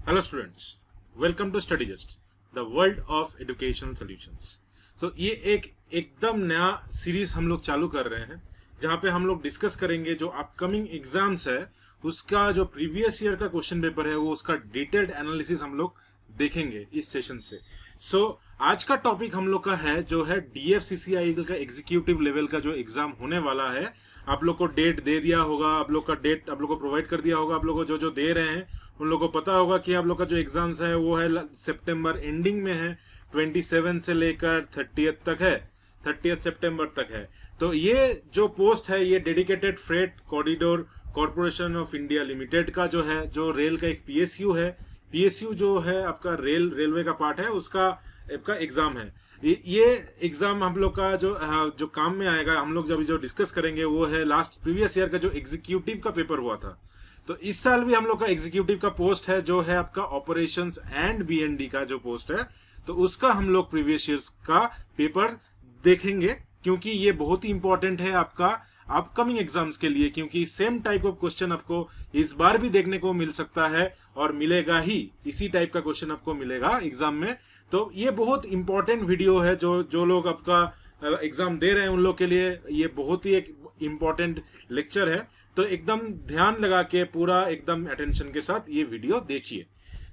Hello students, welcome to study just the world of educational solutions. So ये एकदम नया series हम लोग चालू कर रहे हैं जहां पे हम लोग डिस्कस करेंगे जो अपकमिंग एग्जाम्स है उसका जो प्रीवियस ईयर का क्वेश्चन पेपर है वो उसका डिटेल्ड एनालिसिस हम लोग देखेंगे इस सेशन से। सो आज का टॉपिक हम लोग का है जो है डीएफसीसीआई का एग्जीक्यूटिव लेवल का जो एग्जाम होने वाला है। आप लोग को डेट दे दिया होगा, आप लोग का डेट आप लोग को प्रोवाइड कर दिया होगा, आप लोग को जो दे रहे हैं उन लोगों को पता होगा कि आप लोग का जो एग्जाम्स है वो है सितंबर एंडिंग में है, 27 से लेकर 30th तक है, 30th सितंबर तक है। तो ये जो पोस्ट है ये dedicated freight corridor corporation of India limited का जो है, जो रेल का एक पीएसयू है, पीएसयू जो है आपका रेलवे का पार्ट है उसका आपका एग्जाम है। ये एग्जाम हम लोग का जो काम में आएगा, हम लोग जब जो डिस्कस करेंगे वो है लास्ट प्रीवियस ईयर का जो एग्जीक्यूटिव का पेपर हुआ था। तो इस साल भी हम लोग का एग्जीक्यूटिव का पोस्ट है जो है आपका ऑपरेशंस एंड बीएनडी का जो पोस्ट है, तो उसका हम लोग प्रीवियस ईयर्स का पेपर देखेंगे क्योंकि ये बहुत ही इंपॉर्टेंट है आपका अपकमिंग एग्जाम्स के लिए, क्योंकि सेम टाइप ऑफ क्वेश्चन आपको इस बार भी देखने को मिल सकता है और मिलेगा ही, इसी टाइप का क्वेश्चन आपको मिलेगा एग्जाम में। तो ये बहुत इंपॉर्टेंट वीडियो है जो लोग आपका एग्जाम दे रहे हैं उन लोग के लिए ये बहुत ही एक इंपॉर्टेंट लेक्चर है। तो एकदम ध्यान लगा के पूरा एकदम अटेंशन के साथ ये वीडियो देखिए।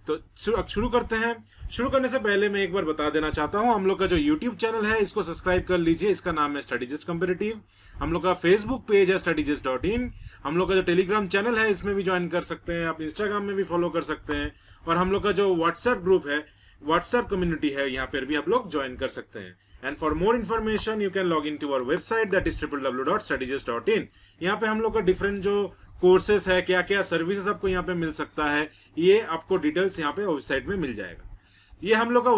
तो शुरू करते हैं। शुरू करने से पहले मैं एक बार बता देना चाहता हूं, हम लोग का जो YouTube चैनल है इसको सब्सक्राइब कर लीजिए, इसका नाम है स्टडीजस्ट कॉम्पिटिटिव। हम लोग का फेसबुक पेज है studyjust.in। हम लोग का जो टेलीग्राम चैनल है इसमें भी ज्वाइन कर सकते हैं, आप इंस्टाग्राम में भी फॉलो कर सकते हैं, और हम लोग का जो व्हाट्सएप ग्रुप है, व्हाट्सएप कम्युनिटी है, यहाँ पर भी आप लोग ज्वाइन कर सकते हैं। And for more information you can log in to our website that is www.studyjust.in। यहाँ पे हम लोग का डिफरेंट जो कोर्सेस है, क्या क्या सर्विसेज आपको यहाँ पे मिल सकता है, ये आपको डिटेल्स यहाँ पे वेबसाइट में मिल जाएगा। ये हम लोग का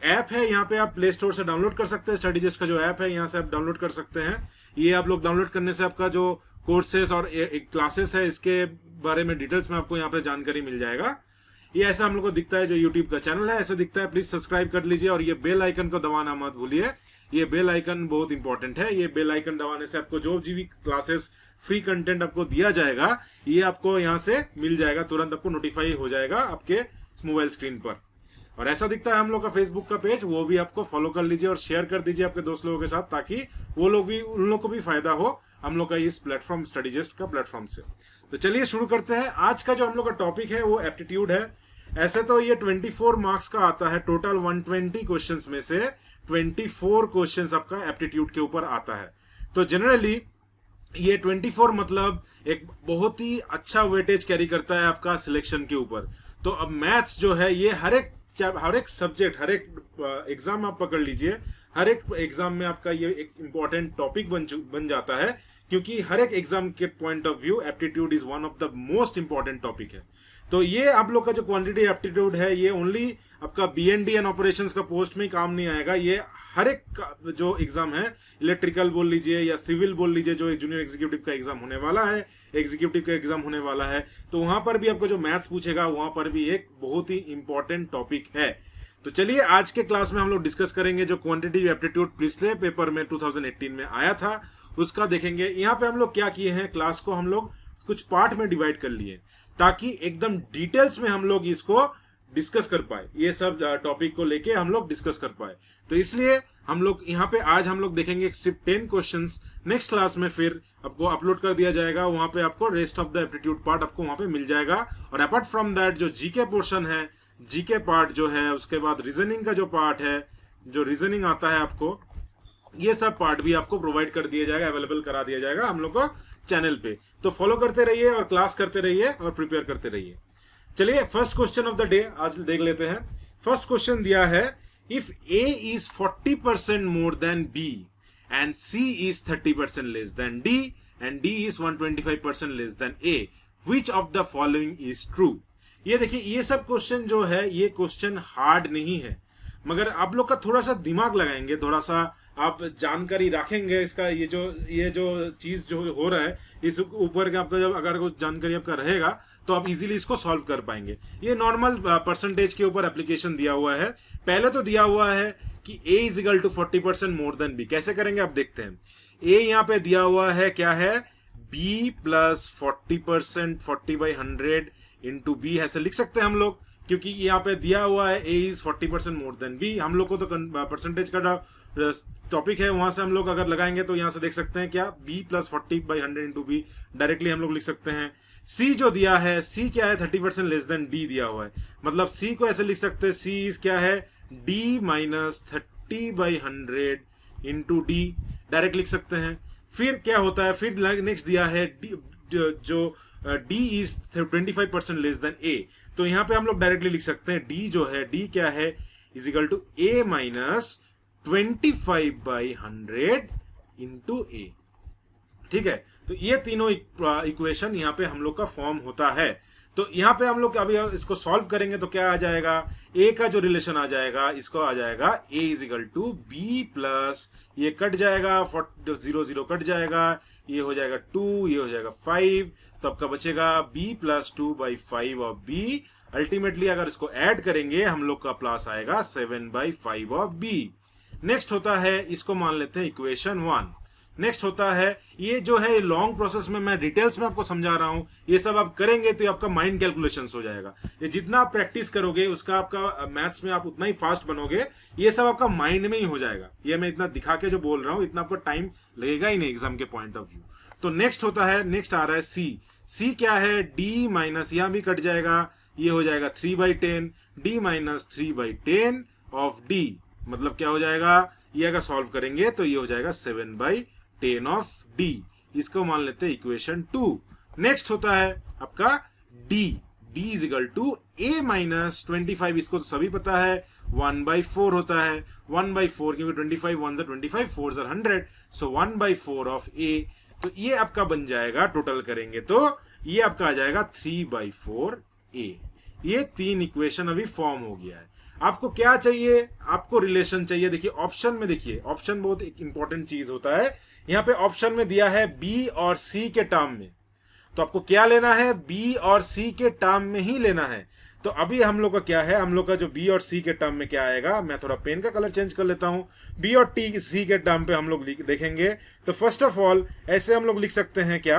ऐप है, यहाँ पे आप प्ले स्टोर से डाउनलोड कर सकते हैं। स्टडीजस्ट का जो ऐप है यहाँ से आप डाउनलोड कर सकते हैं। ये आप लोग डाउनलोड करने से आपका जो कोर्सेस और क्लासेस है इसके बारे में डिटेल्स में आपको यहाँ पे जानकारी मिल जाएगा। ये ऐसा हम लोग को दिखता है, जो यूट्यूब का चैनल है ऐसा दिखता है। प्लीज सब्सक्राइब कर लीजिए और ये बेल आइकन को दबाना मत भूलिए, ये बेल आइकन बहुत इंपॉर्टेंट है। ये बेल आइकन दबाने से आपको जो भी क्लासेस फ्री कंटेंट आपको दिया जाएगा ये आपको यहाँ से मिल जाएगा, तुरंत आपको नोटिफाई हो जाएगा आपके मोबाइल स्क्रीन पर। और ऐसा दिखता है हम लोग का फेसबुक का पेज, वो भी आपको फॉलो कर लीजिए और शेयर कर दीजिए आपके दोस्त लोगों के साथ, ताकि वो लोग भी, उन लोग को भी फायदा हो हम लोग का इस प्लेटफॉर्म स्टडीजस्ट का प्लेटफॉर्म से। तो चलिए शुरू करते हैं। आज का जो हम लोग का टॉपिक है वो एप्टीट्यूड है। ऐसे तो ये 24 मार्क्स का आता है, टोटल 120 क्वेश्चंस में से 24 क्वेश्चंस आपका एप्टीट्यूड के ऊपर आता है। तो जनरली ये 24 मतलब एक बहुत ही अच्छा वेटेज कैरी करता है आपका सिलेक्शन के ऊपर। तो अब मैथ्स जो है ये हर एक सब्जेक्ट, हर एक एग्जाम आप पकड़ लीजिए, हर एक एग्जाम में आपका ये एक इंपॉर्टेंट टॉपिक बन जाता है, क्योंकि हर एक एग्जाम के point of view aptitude is one of the most important topic है। तो ये आप लोग का जो क्वांटिटी एप्टीट्यूड है ये ओनली आपका बीएनडी एंड ऑपरेशंस का पोस्ट में काम नहीं आएगा, ये हर एक जो एग्जाम है, इलेक्ट्रिकल बोल लीजिए या सिविल बोल लीजिए, जो जूनियर एग्जीक्यूटिव का एग्जाम होने वाला है, एग्जीक्यूटिव का एग्जाम होने वाला है, तो वहां पर भी आपको जो मैथ्स पूछेगा वहां पर भी एक बहुत ही इंपॉर्टेंट टॉपिक है। तो चलिए आज के क्लास में हम लोग डिस्कस करेंगे जो क्वांटिटी एप्टीट्यूड पिछले पेपर में 2018 में आया था उसका देखेंगे। यहाँ पे हम लोग क्या किए हैं, क्लास को हम लोग कुछ पार्ट में डिवाइड कर लिए ताकि एकदम डिटेल्स में हम लोग इसको डिस्कस कर पाए, ये सब टॉपिक को लेके हम लोग डिस्कस कर पाए। तो इसलिए हम लोग यहाँ पे आज हम लोग देखेंगे सिर्फ 10 क्वेश्चंस। नेक्स्ट क्लास में फिर आपको अपलोड कर दिया जाएगा, वहां पे आपको rest of the aptitude part आपको वहां पे मिल जाएगा। और अपार्ट फ्रॉम दैट जो जीके पोर्शन है, जीके पार्ट जो है, उसके बाद रीजनिंग का जो पार्ट है, जो रीजनिंग आता है आपको, ये सब पार्ट भी आपको प्रोवाइड कर दिया जाएगा, अवेलेबल करा दिया जाएगा हम लोग को चैनल पे। तो फॉलो करते रहिए और क्लास करते रहिए और प्रिपेयर करते रहिए। चलिए first question of the day आज देख लेते हैं। फर्स्ट क्वेश्चन दिया है, if A is 40% more than B and C is 30% less than D and D is 125% less than A, which of the following is true. ये देखिए, ये सब क्वेश्चन जो है ये क्वेश्चन हार्ड नहीं है, मगर आप लोग का थोड़ा सा दिमाग लगाएंगे, थोड़ा सा आप जानकारी रखेंगे इसका, ये जो चीज जो हो रहा है इस ऊपर का आपका, जब अगर कुछ जानकारी आपका रहेगा तो आप इजीली इसको सॉल्व कर पाएंगे। ये नॉर्मल परसेंटेज के ऊपर एप्लीकेशन दिया हुआ है। पहले तो दिया हुआ है कि a is equal to 40% more than b। कैसे करेंगे आप देखते हैं। a यहाँ पे दिया हुआ है क्या है, b प्लस 40%, 40/100 इंटू b ऐसे लिख सकते हैं हम लोग। क्योंकि यहाँ पे दिया हुआ है A is 40% more than B। हम लोग को तो परसेंटेज का टॉपिक है, वहां से हम लोग अगर लगाएंगे तो यहाँ से देख सकते हैं क्या B plus 40/100 into B directly हम लोग लिख सकते हैं। C जो दिया है, C क्या है 30% लेस देन D दिया हुआ है, मतलब C को ऐसे लिख सकते हैं C इज क्या है D minus 30/100 into D direct लिख सकते हैं। फिर क्या होता है, फिर नेक्स्ट दिया है D, जो D is 25% less than A, तो यहाँ पे हम लोग डायरेक्टली लिख सकते हैं D जो है D क्या है is equal to A minus 25/100 into A। ठीक है, तो ये तीनों इक्वेशन यहाँ पे हम लोग का फॉर्म होता है। तो यहाँ पे हम लोग अभी इसको सॉल्व करेंगे तो क्या आ जाएगा, A का जो रिलेशन आ जाएगा इसको आ जाएगा A is equal to B plus ये कट जाएगा 0 कट जाएगा, ये हो जाएगा 2, ये हो जाएगा 5, तो आपका बचेगा B plus 2/5 of B। Ultimately अगर इसको ऐड करेंगे हम लोग का प्लस आएगा 7/5 ऑफ B। नेक्स्ट होता है, इसको मान लेते हैं इक्वेशन 1। नेक्स्ट होता है, ये जो है लॉन्ग प्रोसेस में मैं डिटेल्स में आपको समझा रहा हूं, ये सब आप करेंगे तो आपका माइंड कैलकुलेशंस हो जाएगा। ये जितना आप प्रैक्टिस करोगे उसका आपका मैथ्स में आप उतना ही फास्ट बनोगे, ये सब आपका माइंड में ही हो जाएगा। ये मैं इतना दिखा के जो बोल रहा हूं इतना आपको टाइम लगेगा ही नहीं एग्जाम के पॉइंट ऑफ व्यू। तो नेक्स्ट होता है, नेक्स्ट आ रहा है C क्या है D माइनस, यहां भी कट जाएगा, ये हो जाएगा 3/10 D माइनस 3/10 ऑफ D, मतलब क्या हो जाएगा, ये अगर सॉल्व करेंगे तो ये हो जाएगा 7/10 ऑफ D। इसको मान लेते हैं इक्वेशन 2। नेक्स्ट होता है आपका D is equal to A minus 25, इसको तो सभी पता है 1/4 होता है, 1/4 क्योंकि 25 1 25 4 100, सो 1/4 ऑफ A। तो ये आपका बन जाएगा, टोटल करेंगे तो ये आपका आ जाएगा 3/4 A। ये तीन इक्वेशन अभी फॉर्म हो गया है। आपको क्या चाहिए, आपको रिलेशन चाहिए। देखिए ऑप्शन में, देखिए ऑप्शन बहुत एक इंपॉर्टेंट चीज होता है। यहाँ पे ऑप्शन में दिया है B और C के टर्म में, तो आपको क्या लेना है, B और C के टर्म में ही लेना है। तो अभी हम लोग का क्या है, हम लोग का जो B और C के टर्म में क्या आएगा, मैं थोड़ा पेन का कलर चेंज कर लेता हूं। B और C के टर्म पे हम लोग देखेंगे तो फर्स्ट ऑफ ऑल ऐसे हम लोग लिख सकते हैं क्या,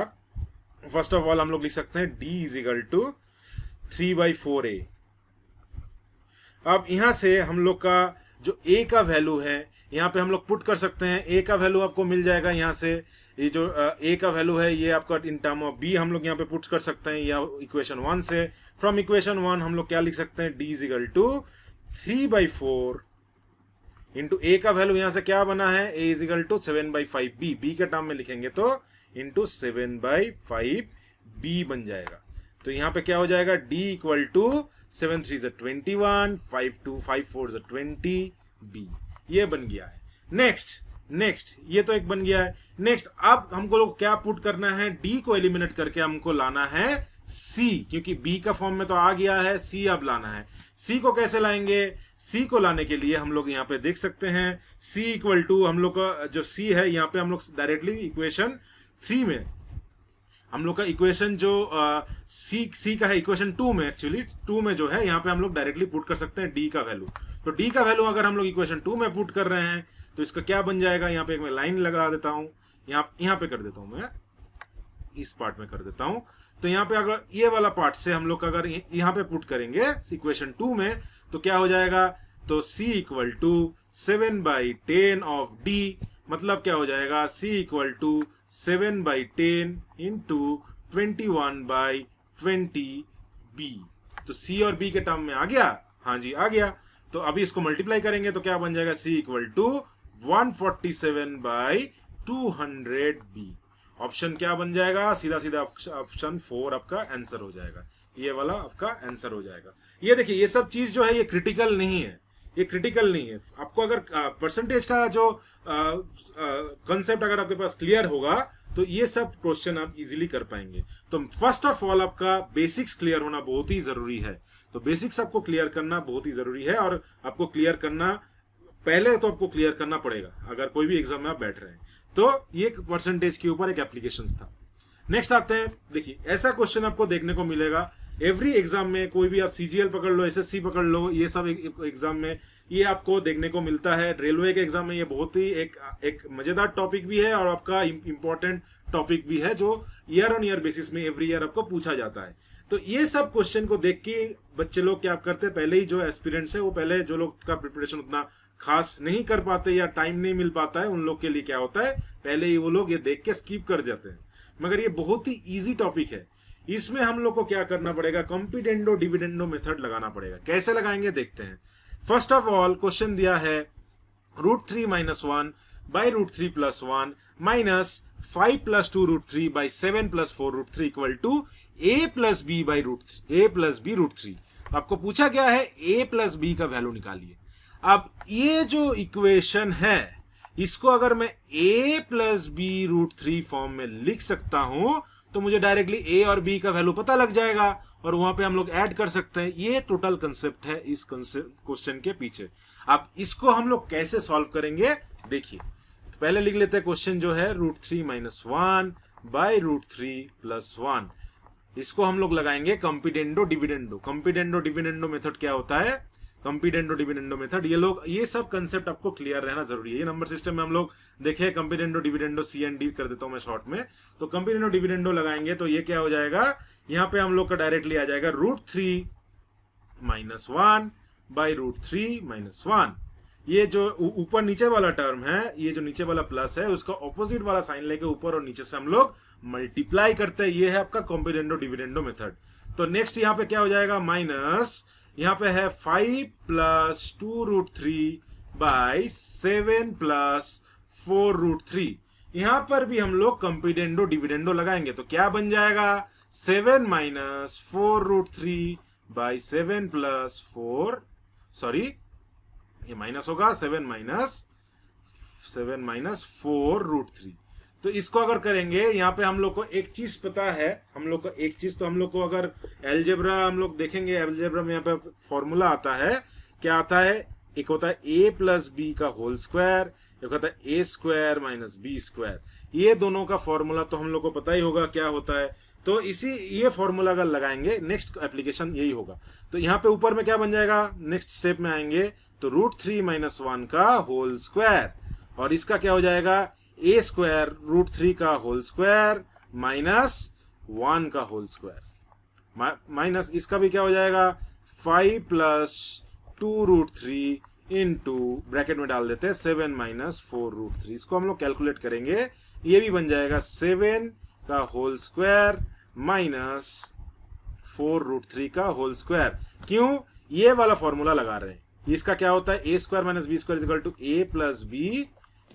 फर्स्ट ऑफ ऑल हम लोग लिख सकते हैं D is equal to 3/4A। अब यहां से हम लोग का जो A का वैल्यू है यहाँ पे हम लोग पुट कर सकते हैं। A का वैल्यू आपको मिल जाएगा यहाँ से, ये जो A का वैल्यू है ये आपका इन टर्म ऑफ B हम लोग यहाँ पे पुट कर सकते हैं, या इक्वेशन 1 से। फ्रॉम इक्वेशन 1 हम लोग क्या लिख सकते हैं, D is equal to 3/4 into A का वैल्यू यहाँ से क्या बना है, A is equal to 7/5B, B के टर्म में लिखेंगे तो इंटू 7/5B बन जाएगा। तो यहाँ पे क्या हो जाएगा, D इक्वल टू 7 3 21, 5 2 5 4 20B, ये बन गया है। नेक्स्ट ये तो एक बन गया है। नेक्स्ट अब हमको लोग क्या पुट करना है, D को एलिमिनेट करके हमको लाना है C, क्योंकि B का फॉर्म में तो आ गया है, C अब लाना है। C को कैसे लाएंगे, C को लाने के लिए हम लोग यहाँ पे देख सकते हैं C इक्वल टू, हम लोग का जो C है यहाँ पे हम लोग डायरेक्टली इक्वेशन 3 में, हम लोग का इक्वेशन जो C का है इक्वेशन 2 में, एक्चुअली 2 में जो है यहाँ पे हम लोग डायरेक्टली पुट कर सकते हैं D का वैल्यू। तो D का वैल्यू अगर हम लोग इक्वेशन 2 में पुट कर रहे हैं तो इसका क्या बन जाएगा, यहाँ पे एक मैं लाइन लगा देता हूँ, यहाँ पे कर देता हूँ, मैं इस पार्ट में कर देता हूँ। तो यहाँ पे अगर ये वाला पार्ट से हम लोग अगर यहाँ पे पुट करेंगे इक्वेशन 2 में तो क्या हो जाएगा, तो C equal to 7/10 of D, मतलब क्या हो जाएगा, C equal to 7/10 into 21/20B। तो C और B के टर्म में आ गया, हाँ जी आ गया। तो अभी इसको मल्टीप्लाई करेंगे तो क्या बन जाएगा, C equal to 147/200B। Option क्या बन जाएगा, सीधा सीधा ऑप्शन 4 आपका आंसर हो जाएगा, ये वाला आपका आंसर हो जाएगा। ये देखिए ये सब चीज जो है ये क्रिटिकल नहीं है, ये क्रिटिकल नहीं है। आपको अगर परसेंटेज का जो कंसेप्ट अगर आपके पास क्लियर होगा तो ये सब क्वेश्चन आप इजीली कर पाएंगे। तो फर्स्ट ऑफ ऑल आपका बेसिक्स क्लियर होना बहुत ही जरूरी है। तो बेसिक्स आपको क्लियर करना बहुत ही जरूरी है, और आपको क्लियर करना पहले तो आपको क्लियर करना पड़ेगा अगर कोई भी एग्जाम में आप बैठ रहे हैं। तो ये परसेंटेज के ऊपर एक एप्लीकेशन था। नेक्स्ट आते हैं, देखिए ऐसा क्वेश्चन आपको देखने को मिलेगा एवरी एग्जाम में, कोई भी आप CGL पकड़ लो, SSC पकड़ लो, ये सब एग्जाम में ये आपको देखने को मिलता है। रेलवे के एग्जाम में ये बहुत ही एक मजेदार टॉपिक भी है और आपका इंपॉर्टेंट टॉपिक भी है, जो ईयर ऑन ईयर बेसिस में एवरी ईयर आपको पूछा जाता है। तो ये सब क्वेश्चन को देख के बच्चे लोग क्या करते हैं, पहले ही जो एस्पिरेंट्स है वो पहले जो लोग का प्रिपरेशन उतना खास नहीं कर पाते या टाइम नहीं मिल पाता है, उन लोग के लिए क्या होता है, पहले ही वो लोग ये देख के स्किप कर जाते हैं। मगर ये बहुत ही इजी टॉपिक है, इसमें हम लोग को क्या करना पड़ेगा, कंपीटेंडो डिविडेंडो मेथड लगाना पड़ेगा। कैसे लगाएंगे देखते हैं। फर्स्ट ऑफ ऑल क्वेश्चन दिया है √3 - 1 by √3 + 1 minus 5 + 2 √3 by 7 + 4 √3 equal to a + b by √3। आपको पूछा गया है a + b का वैल्यू निकालिए। अब ये जो इक्वेशन है इसको अगर मैं a + b √3 फॉर्म में लिख सकता हूं तो मुझे डायरेक्टली a और b का वैल्यू पता लग जाएगा और वहां पे हम लोग ऐड कर सकते हैं। ये टोटल कंसेप्ट है इस क्वेश्चन के पीछे। अब इसको हम लोग कैसे सॉल्व करेंगे देखिए। तो पहले लिख लेते हैं क्वेश्चन जो है √3 - 1 by √3 + 1। इसको हम लोग लगाएंगे कंपीटेंडो डिविडेंडो। कंपीटेंडो डिविडेंडो मेथड क्या होता है, कंपीटेंडो डिविडेंडो मेथड, ये सब कंसेप्ट आपको क्लियर रहना जरूरी है। ये नंबर सिस्टम में हम लोग देखे कंपीटेंडो डिविडेंडो C&D कर देता हूं मैं शॉर्ट में। तो कंपीटेंडो डिविडेंडो लगाएंगे तो ये क्या हो जाएगा, यहां पे हम लोग का डायरेक्टली आ जाएगा √3 - 1 by √3 - 1। ये जो ऊपर नीचे वाला टर्म है, ये जो नीचे वाला प्लस है उसका ऑपोजिट वाला साइन लेके ऊपर और नीचे से हम लोग मल्टीप्लाई करते हैं। ये है आपका कंपीटेंडो डिविडेंडो मेथड। तो नेक्स्ट यहाँ पे क्या हो जाएगा, माइनस यहाँ पे है 5 + 2 √3 by 7 + 4 √3। यहां पर भी हम लोग कंपीटेंडो डिविडेंडो लगाएंगे तो क्या बन जाएगा, 7 - 4 √3 by 7 + 4, सॉरी ये माइनस होगा, 7 - 4 √3। तो इसको अगर करेंगे, यहाँ पे हम लोग को एक चीज पता है, हम लोग को एक चीज, तो हम लोग को अगर एलजेब्रा हम लोग देखेंगे, एलजेब्रा में यहाँ पे फॉर्मूला आता है, क्या आता है, एक होता है a + b का होल स्क्वायर, एक होता है a² - b²। ये दोनों का फॉर्मूला तो हम लोग को पता ही होगा क्या होता है। तो ये फॉर्मूला अगर लगाएंगे नेक्स्ट एप्लीकेशन यही होगा। तो यहाँ पे ऊपर में क्या बन जाएगा, नेक्स्ट स्टेप में आएंगे तो √3 - 1 का होल स्क्वायर, और इसका क्या हो जाएगा, a² √3 का होल स्क्वायर माइनस 1 का होल स्क्वायर, माइनस इसका भी क्या हो जाएगा, 5 + 2 √3 इंटू ब्रैकेट में डाल देते हैं 7 - 4 √3। इसको हम लोग कैलकुलेट करेंगे, ये भी बन जाएगा 7 का होल स्क्वायर माइनस 4 √3 का होल स्क्वायर। क्यों, ये वाला फॉर्मूला लगा रहे हैं। इसका क्या होता है, a² - b² = a + b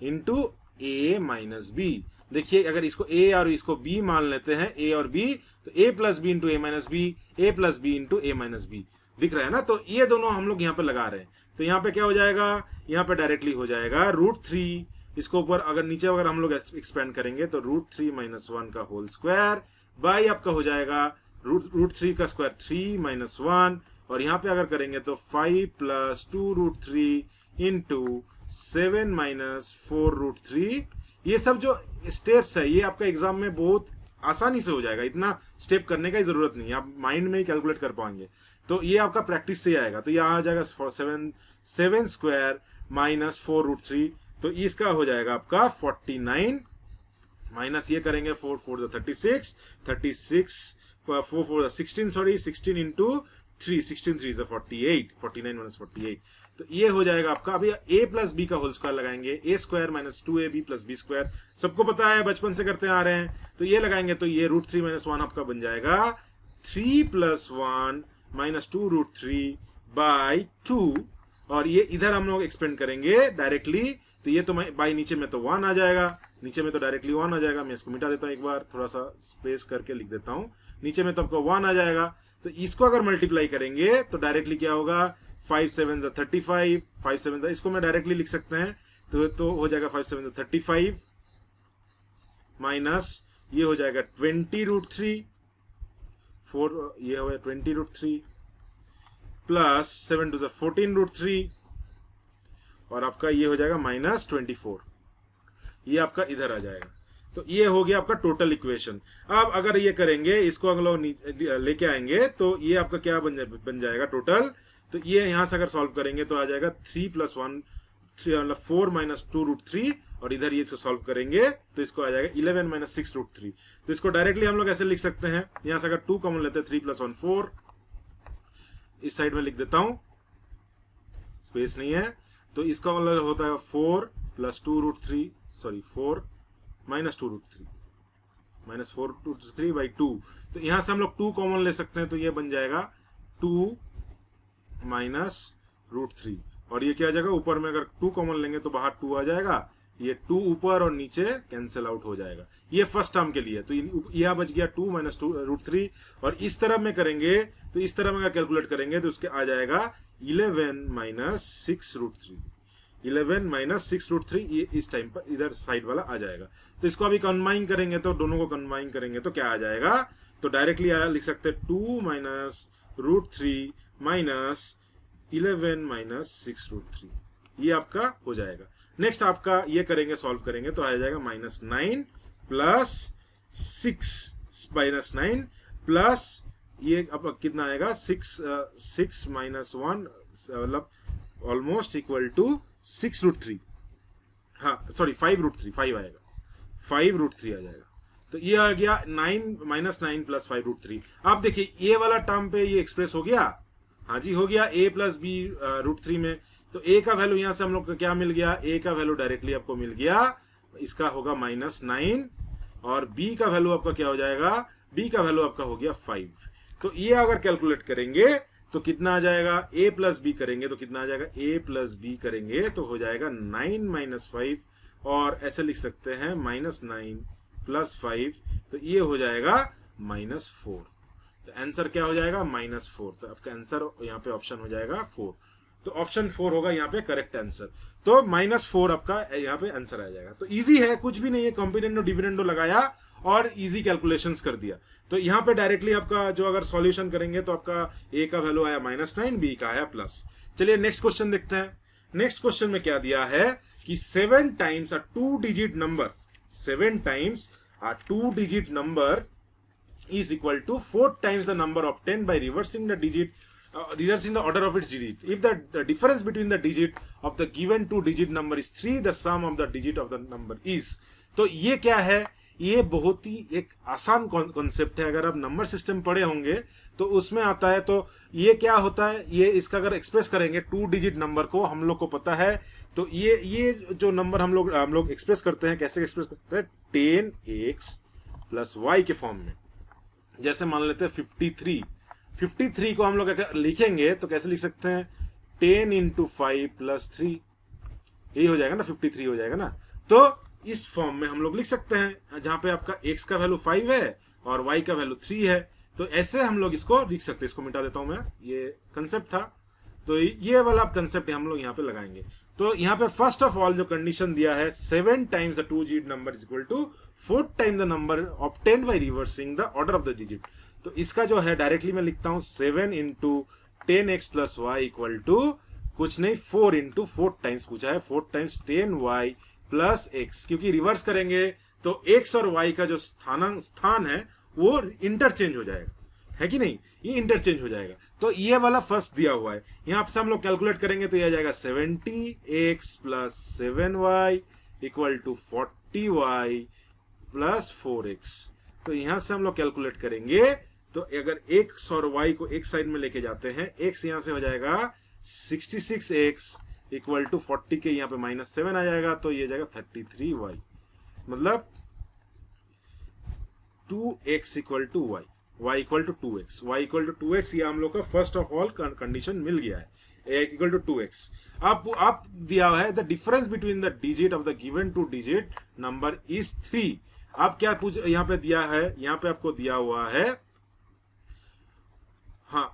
into a - b। देखिए अगर इसको a और इसको b मान लेते हैं, a और b, तो a + b into a - b, a + b into a - b दिख रहा है ना। तो ये दोनों हम लोग यहाँ पे लगा रहे हैं। तो यहाँ पे क्या हो जाएगा, यहाँ पे डायरेक्टली हो जाएगा √3, इसको ऊपर अगर नीचे अगर हम लोग एक्सपेंड करेंगे तो √3 - 1 का होल स्क्वायर बाई आपका हो जाएगा √3 का स्क्वायर 3 - 1, और यहाँ पे अगर करेंगे तो 5 + 2 √3 इंटू 7 - 4 √3। ये सब जो स्टेप्स है ये आपका एग्जाम में बहुत आसानी से हो जाएगा, इतना स्टेप करने का ही जरूरत नहीं है, आप माइंड में ही कैलकुलेट कर पाएंगे। तो ये आपका प्रैक्टिस से ही आएगा। तो यहाँ आ जाएगा 7² माइनस 4 √3, तो इसका हो जाएगा आपका 49 माइनस ये करेंगे 4 4 36 36 4 4 16 सॉरी 16 इंटू 3 16 3 48 49 माइनस 48। तो ये हो जाएगा आपका। अभी a + b का होल स्क्वायर लगाएंगे, a² - 2ab + b², सबको पता है बचपन से करते आ रहे हैं। तो ये लगाएंगे तो ये √3 - 1 आपका बन जाएगा 3 + 1 - 2 √3 बाई 2, और ये इधर हम लोग एक्सपेंड करेंगे डायरेक्टली। तो ये तो बाई नीचे में तो 1 आ जाएगा, नीचे में तो डायरेक्टली 1 आ जाएगा। मैं इसको मिटा देता हूँ, एक बार थोड़ा सा स्पेस करके लिख देता हूँ। नीचे में तो आपको 1 आ जाएगा। तो इसको अगर मल्टीप्लाई करेंगे तो डायरेक्टली क्या होगा, 5 7 35, 5 7 इसको मैं डायरेक्टली लिख सकते हैं। तो हो जाएगा 5 7 35 माइनस ये हो जाएगा 20 √3 4, ये हो गया 20 √3 प्लस 7 2 14 √3, और आपका ये हो जाएगा माइनस 24। ये आपका इधर आ जाएगा। तो ये हो गया आपका टोटल इक्वेशन। अब अगर ये करेंगे, इसको अगर लेके आएंगे तो ये आपका क्या बन जाएगा टोटल। तो ये यहां से अगर सॉल्व करेंगे तो आ जाएगा 3 + 1 3 मतलब 4 - 2 √3, और इधर ये इसको सॉल्व करेंगे तो इसको आ जाएगा 11 माइनस 6 रूट 3। तो इसको डायरेक्टली हम लोग ऐसे लिख सकते हैं, यहां से अगर 2 कॉमन लेते हैं 3 प्लस 1 4, इस साइड में लिख देता हूं, स्पेस नहीं है, तो इसका मतलब होता है 4 plus 2 root 3, sorry 4 minus 2 root 3, minus 4 root 3 by 2। तो यहां से हम लोग 2 कॉमन ले सकते हैं, तो ये बन जाएगा 2 माइनस रूट 3, और ये क्या आ जाएगा, ऊपर में अगर 2 कॉमन लेंगे तो बाहर 2 आ जाएगा, ये 2 ऊपर और नीचे कैंसिल आउट हो जाएगा। ये फर्स्ट टर्म के लिए, तो यह बच गया 2 माइनस 2 रूट 3, और इस तरफ में करेंगे तो इस तरफ में अगर कैलकुलेट करेंगे तो उसके आ जाएगा 11 माइनस 6 रूट 3, 11 माइनस 6 रूट 3, ये इस टाइम पर इधर साइड वाला आ जाएगा। तो इसको अभी कंबाइन करेंगे, तो दोनों को कंबाइन करेंगे तो क्या आ जाएगा, तो डायरेक्टली लिख सकते हैं 2 minus root 3 minus 11 minus 6 root 3, ये आपका हो जाएगा। नेक्स्ट आपका ये करेंगे, सॉल्व करेंगे तो आ जाएगा माइनस 9 प्लस 6 माइनस 9 प्लस ये अब कितना आएगा, 6 माइनस 1 मतलब ऑलमोस्ट इक्वल टू 6 रूट 3, हाँ सॉरी 5 रूट 3, 5 आएगा, 5 रूट 3 आ जाएगा। तो ये आ गया 9 माइनस 9 प्लस 5 रूट 3। आप देखिए ये वाला टर्म पे ये एक्सप्रेस हो गया, हाँ जी हो गया, a प्लस बी रूट 3 में। तो a का वैल्यू यहां से हम लोग को क्या मिल गया, a का वैल्यू डायरेक्टली आपको मिल गया, इसका होगा माइनस 9, और b का वैल्यू आपका क्या हो जाएगा, b का वैल्यू आपका हो गया 5। तो ये अगर कैलकुलेट करेंगे तो कितना आ जाएगा, a प्लस बी करेंगे तो कितना आ जाएगा, a प्लस बी करेंगे तो हो जाएगा 9 माइनस 5, और ऐसे लिख सकते हैं माइनस 9 प्लस 5, तो ये हो जाएगा माइनस 4। तो आंसर क्या हो जाएगा, माइनस 4। तो आपका आंसर यहाँ पे ऑप्शन हो जाएगा 4, तो ऑप्शन 4 होगा यहाँ पे करेक्ट आंसर। तो माइनस 4 आपका यहाँ पे आंसर आ जाएगा। तो इजी है, कुछ भी नहीं है, कंपेरेंडो डिविडेंडो लगाया और इजी कैलकुलेशंस कर दिया। तो यहाँ पे डायरेक्टली आपका जो अगर सॉल्यूशन करेंगे तो आपका a का वैल्यू आया माइनस 9, b का आया प्लस। चलिए नेक्स्ट क्वेश्चन देखते हैं। नेक्स्ट क्वेश्चन में क्या दिया है कि 7 times a 2 digit number, 7 times a 2 digit number is equal to 4 times the number obtained by reversing the digit, reversing the order of its digit. If the difference between the digit of the given 2 digit number is 3, the sum of the digit of the number is। तो ये क्या है, ये बहुत ही एक आसान concept है। अगर आप नंबर सिस्टम पढ़े होंगे तो उसमें आता है। तो ये क्या होता है, ये इसका अगर एक्सप्रेस करेंगे 2 डिजिट नंबर को, हम लोग को पता है। तो ये जो नंबर हम लोग एक्सप्रेस करते हैं, कैसे एक्सप्रेस करते हैं, 10x प्लस y के फॉर्म में। जैसे मान लेते हैं 53 को हम लोग अगर लिखेंगे तो कैसे लिख सकते हैं, 10 इंटू 5 प्लस 3, यही हो जाएगा ना, 53 हो जाएगा ना। तो इस फॉर्म में हम लोग लिख सकते हैं, जहां पे आपका x का वैल्यू 5 है और y का वैल्यू 3 है। तो ऐसे हम लोग इसको लिख सकते हैं। इसको मिटा देता हूं मैं, ये कंसेप्ट था। तो ये वाला कंसेप्ट हम लोग यहाँ पे लगाएंगे। तो यहाँ पे फर्स्ट ऑफ ऑल जो कंडीशन दिया है, 7 times the 2 digit number is equal to 4 time the number obtained by reversing the order of the digit. तो इसका जो है डायरेक्टली मैं लिखता हूं 7 into 10x plus y equal to कुछ नहीं 4 इंटू 4 टाइम्स पूछा है, 4 टाइम्स 10y प्लस x, क्योंकि रिवर्स करेंगे तो x और y का जो स्थान है वो इंटरचेंज हो जाएगा, है कि नहीं, ये इंटरचेंज हो जाएगा। तो ये वाला फर्स्ट दिया हुआ है। यहां से हम लोग कैलकुलेट करेंगे तो ये आ जाएगा 70x plus 7y equal to 40y plus 4x। तो यहां से हम लोग कैलकुलेट करेंगे तो अगर x और y को एक साइड में लेके जाते हैं, x यहां से हो जाएगा 66x इक्वल टू 40 के यहाँ पे माइनस 7 आ जाएगा, तो ये जाएगा 33y, मतलब 2x equal to y, y equal to 2x, y equal to 2x। ये हम लोग का फर्स्ट ऑफ ऑल कंडीशन मिल गया है, a इक्वल टू 2x। आप दिया है the difference between the digit of the given 2 digit number is 3। आप क्या पूछ यहाँ पे दिया है, यहाँ पे आपको दिया हुआ है हाँ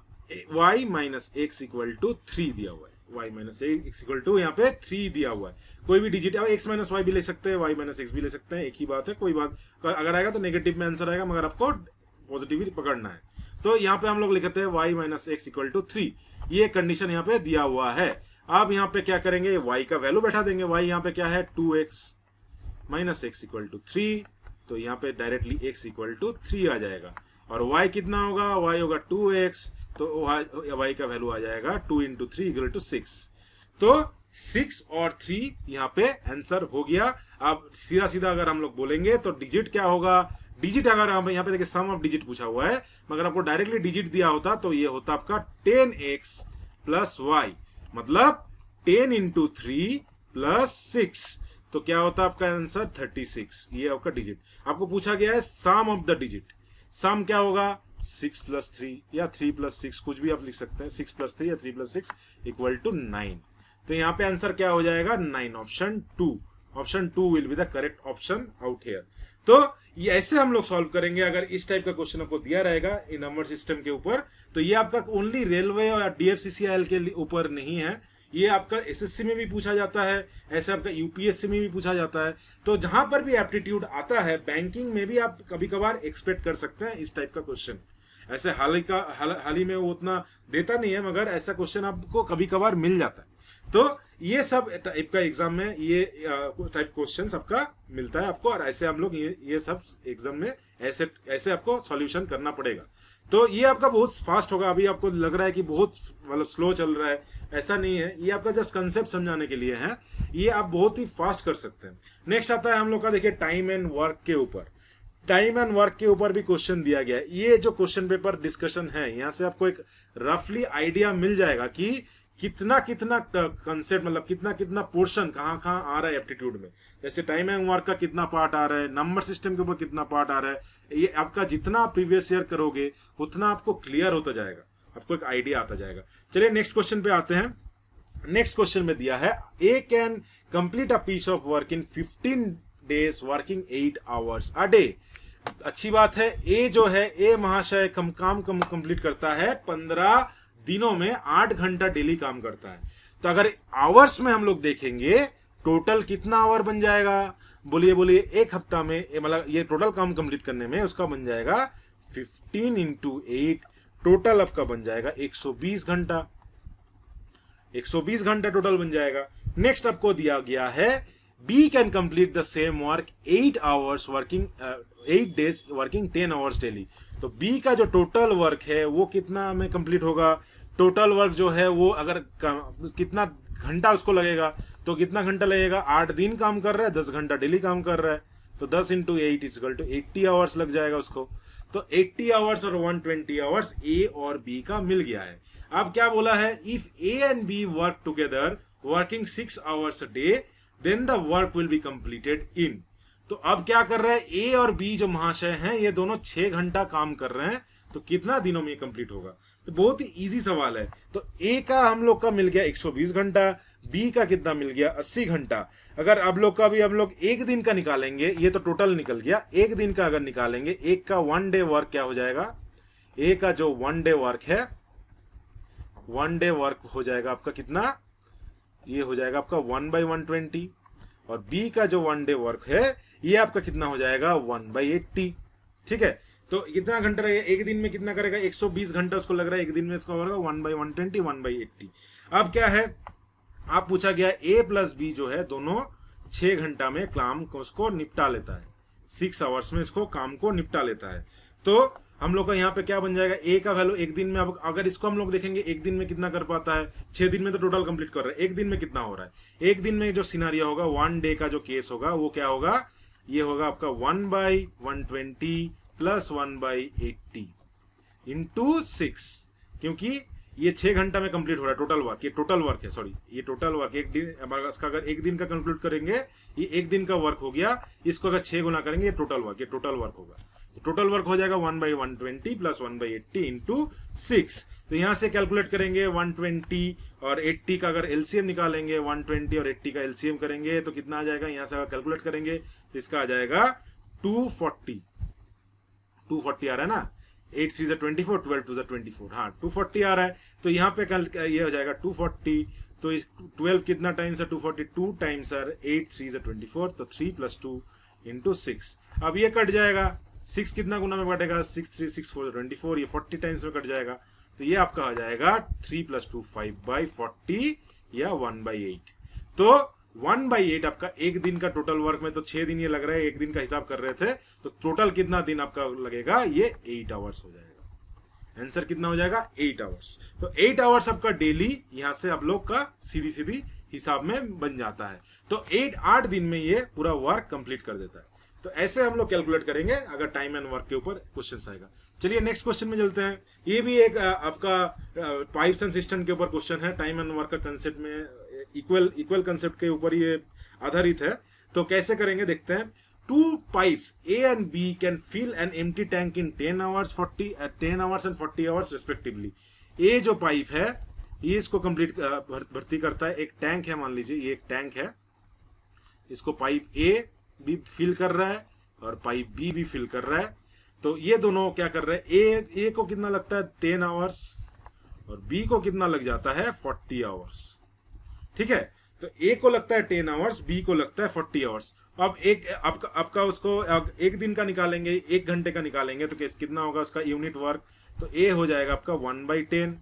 y minus x equal to 3 दिया हुआ है, y minus x equal to यहाँ पे 3 दिया हुआ है। कोई भी डिजिट x माइनस y भी ले सकते हैं, y माइनस x भी ले सकते हैं, एक ही बात है। कोई बात अगर आएगा तो नेगेटिव में आंसर आएगा, मगर आपको पॉजिटिव पकड़ना है। तो यहाँ पे हम लोग लिखते हैं y minus x equal to 3, ये कंडीशन यहाँ पे दिया हुआ है। अब यहाँ पे क्या करेंगे, y का वैल्यू बैठा देंगे। y यहाँ पे क्या है 2x minus x equal to 3, तो यहाँ पे डायरेक्टली x इक्वल टू 3 आ जाएगा। और y कितना होगा, y होगा 2x, तो y का वैल्यू आ जाएगा 2 इंटू 3 इक्वल टू 6। तो 6 और 3 यहाँ पे आंसर हो गया। अब सीधा सीधा अगर हम लोग बोलेंगे तो डिजिट क्या होगा, डिजिट अगर हम यहाँ पे देखिए सम ऑफ डिजिट पूछा हुआ है, मगर आपको डायरेक्टली डिजिट दिया होता तो ये होता आपका 10x प्लस वाई, मतलब 10 इंटू 3 प्लस 6, तो क्या होता है आपका आंसर 36। ये आपका डिजिट आपको पूछा गया है सम ऑफ द डिजिट। सम क्या होगा 6 प्लस 3 या 3 प्लस 6, कुछ भी आप लिख सकते हैं, 6 प्लस 3 या 3 प्लस 6 इक्वल टू 9। तो यहाँ पे आंसर क्या हो जाएगा 9, option 2। Option 2 will be the correct option out here. तो ये ऐसे हम लोग सॉल्व करेंगे। अगर इस टाइप का क्वेश्चन आपको दिया रहेगा इन नंबर सिस्टम के ऊपर, तो ये आपका ओनली रेलवे और डीएफसीसीआईएल के ऊपर नहीं है, ये आपका एसएससी में भी पूछा जाता है, ऐसे आपका यूपीएससी में भी पूछा जाता है। तो जहां पर भी एप्टीट्यूड आता है, बैंकिंग में भी आप कभी कभार एक्सपेक्ट कर सकते हैं इस टाइप का क्वेश्चन। ऐसे हाल ही में वो उतना देता नहीं है, मगर ऐसा क्वेश्चन आपको कभी कभार मिल जाता है। तो ये सब टाइप का एग्जाम में ये टाइप क्वेश्चन आपका मिलता है आपको, और ऐसे हम लोग ये सब एग्जाम में ऐसे आपको सॉल्यूशन करना पड़ेगा। तो ये आपका बहुत फास्ट होगा। अभी आपको लग रहा है कि बहुत मतलब स्लो चल रहा है, ऐसा नहीं है, ये आपका जस्ट कंसेप्ट समझाने के लिए है, ये आप बहुत ही फास्ट कर सकते हैं। नेक्स्ट आता है हम लोग का, देखिए टाइम एंड वर्क के ऊपर। टाइम एंड वर्क के ऊपर भी क्वेश्चन दिया गया है। ये जो क्वेश्चन पेपर डिस्कशन है, यहाँ से आपको एक रफली आइडिया मिल जाएगा कि कितना कितना कंसेप्ट, मतलब कितना कितना पोर्शन कहाँ कहाँ आ रहा है एप्टीट्यूड में। जैसे टाइम एंड वर्क का कितना पार्ट आ रहा है, नंबर सिस्टम के ऊपर कितना पार्ट आ रहा है, ये आपका जितना प्रीवियस ईयर करोगे उतना आपको क्लियर होता जाएगा, आपको एक आइडिया आता जाएगा। चलिए नेक्स्ट क्वेश्चन पे आते हैं। नेक्स्ट क्वेश्चन में दिया है A can complete a piece of work in 15 days working 8 hours a day. अच्छी बात है, ए जो है, ए महाशय काम कंप्लीट करता है 15 दिनों में, 8 घंटा डेली काम करता है। तो अगर आवर्स में हम लोग देखेंगे, टोटल कितना आवर बन जाएगा, बोलिए एक हफ्ता में, मतलब ये टोटल काम कंप्लीट करने में उसका बन जाएगा 15 इंटू 8, टोटल आपका बन जाएगा 120 घंटा। 120 घंटा टोटल बन जाएगा। नेक्स्ट आपको दिया गया है B can complete the same work 8 hours working 8 days working 10 hours daily. तो बी का जो टोटल वर्क है वो कितना में कंप्लीट होगा, टोटल वर्क जो है वो अगर कितना घंटा उसको लगेगा, तो कितना घंटा लगेगा, 8 दिन काम कर रहा है, 10 घंटा डेली काम कर रहा है, तो 10 इंटू 8 इक्वल टू 80 आवर्स लग जाएगा उसको। तो 80 आवर्स और 120 आवर्स ए और बी का मिल गया है। अब क्या बोला है, if A and B work together working 6 hours a day then the work will be completed in. तो अब क्या कर रहा है, ए और बी जो महाशय हैं ये दोनों 6 घंटा काम कर रहे हैं, तो कितना दिनों में कंप्लीट होगा। तो बहुत ही इजी सवाल है। तो ए का हम लोग का मिल गया 120 घंटा, बी का कितना मिल गया 80 घंटा। अगर अब लोग का भी हम लोग एक दिन का निकालेंगे, ये तो टोटल निकल गया, एक दिन का अगर निकालेंगे, एक का 1 डे वर्क क्या हो जाएगा, ए का जो 1 डे वर्क है, 1 डे वर्क हो जाएगा आपका कितना, ये हो जाएगा आपका 1/120, और बी का जो 1 डे वर्क है ये आपका कितना हो जाएगा 1/80। ठीक है, तो कितना घंटा रहेगा, एक दिन में कितना करेगा, 120 घंटा उसको लग रहा है एक दिन में, इसका होगा 1/120 1/80। अब क्या है, आप पूछा गया ए प्लस बी जो है दोनों 6 घंटा में काम को उसको निपटा लेता है, 6 आवर्स में इसको काम को निपटा लेता है। तो हम लोग का यहाँ पे क्या बन जाएगा, ए का वैल्यू एक दिन में, अब अगर इसको हम लोग देखेंगे एक दिन में कितना कर पाता है, 6 दिन में तो टोटल कंप्लीट कर रहा है, एक दिन में कितना हो रहा है, एक दिन में जो सिनारियो होगा 1 डे का जो केस होगा वो क्या होगा, ये होगा आपका 1/120 प्लस 1/80 इंटू 6, क्योंकि ये 6 घंटा में कंप्लीट हो रहा है टोटल वर्क, ये टोटल वर्क है, सॉरी ये टोटल वर्क, एक दिन इसका अगर एक दिन का कंप्लीट करेंगे, ये एक दिन का वर्क हो गया, इसको अगर 6 गुना करेंगे ये टोटल वर्क होगा। तो टोटल वर्क हो जाएगा 1/120 प्लस 1/80 इंटू 6। तो यहां से कैलकुलेट करेंगे 120 और 80 का अगर एलसीएम निकालेंगे, 120 और 80 का एलसीएम करेंगे तो कितना आ जाएगा, यहां से अगर कैलकुलेट करेंगे तो इसका आ जाएगा 240 आ रहा है ना, 8 3 24, 12 2 24, हाँ 240 आ रहा है। तो यहाँ पे कल ये हो जाएगा 240, तो 12 कितना टाइम्स है 240, 2 टाइम्स सर 8 3 24, तो 3 + 2 इंटू 6। अब ये कट जाएगा, 6 कितना गुना में कटेगा, 6 3 6 4 24, ये 40 टाइम्स में कट जाएगा, तो ये आपका आ जाएगा 3 + 2 5/40 या 1/8। तो 1/8 आपका एक दिन का टोटल वर्क में, तो 6 दिन ये लग रहा है, एक दिन का हिसाब कर रहे थे, तो टोटल कितना दिन आपका लगेगा, ये 8 आवर्स हो जाएगा। आंसर कितना हो जाएगा 8 आवर्स। तो 8 आवर्स आपका डेली यहां से आप लोग का सीधी हिसाब में बन जाता है। तो 8 दिन में ये पूरा वर्क कंप्लीट कर देता है। तो ऐसे हम लोग कैलकुलेट करेंगे अगर टाइम एंड वर्क के ऊपर क्वेश्चन आएगा। चलिए नेक्स्ट क्वेश्चन में चलते हैं। ये भी एक आपका पाइप्स एंड सिस्टम के ऊपर क्वेश्चन है। टाइम एंड वर्क का कंसेप्ट में इक्वल कंसेप्ट के ऊपर ये आधारित है। तो कैसे करेंगे देखते हैं। 2 pipes A and B can fill an empty tank in 10 hours and 40 hours respectively। A जो पाइप है ये इसको कंप्लीट भर्ती करता है। एक टैंक है, मान लीजिए ये एक टैंक है, इसको पाइप A भी फिल कर रहा है और पाइप B भी फिल कर रहा है। तो ये दोनों क्या कर रहे हैं, A को कितना लगता है 10 आवर्स और B को कितना लग जाता है 40 आवर्स। ठीक है, तो A को लगता है 10 आवर्स, B को लगता है 40 आवर्स। अब एक आपका उसको एक दिन का निकालेंगे, 1 घंटे का निकालेंगे तो कितना होगा उसका यूनिट वर्क। तो A हो जाएगा आपका 1/10,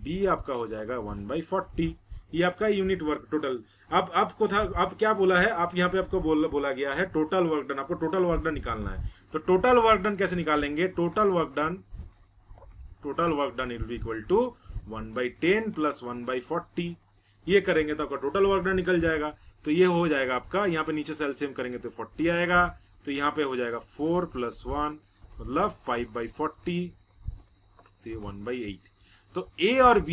B आपका हो जाएगा 1/40। ये आपका यूनिट वर्क टोटल। अब आपको था, अब क्या बोला है, आप यहाँ पे आपको बोला गया है टोटल वर्क डन। आपको टोटल वर्क डन निकालना है। तो टोटल वर्क डन कैसे निकालेंगे, total work done is equal to 1/10 plus 1/40। ये करेंगे तो आपका टोटल वर्क डन निकल जाएगा। तो ये हो जाएगा आपका, यहाँ पे नीचे से एलसीएम करेंगे तो 40 आएगा। तो यहाँ पे हो जाएगा 4 + 1 मतलब 5/40, तो ये 1/8। तो A और B,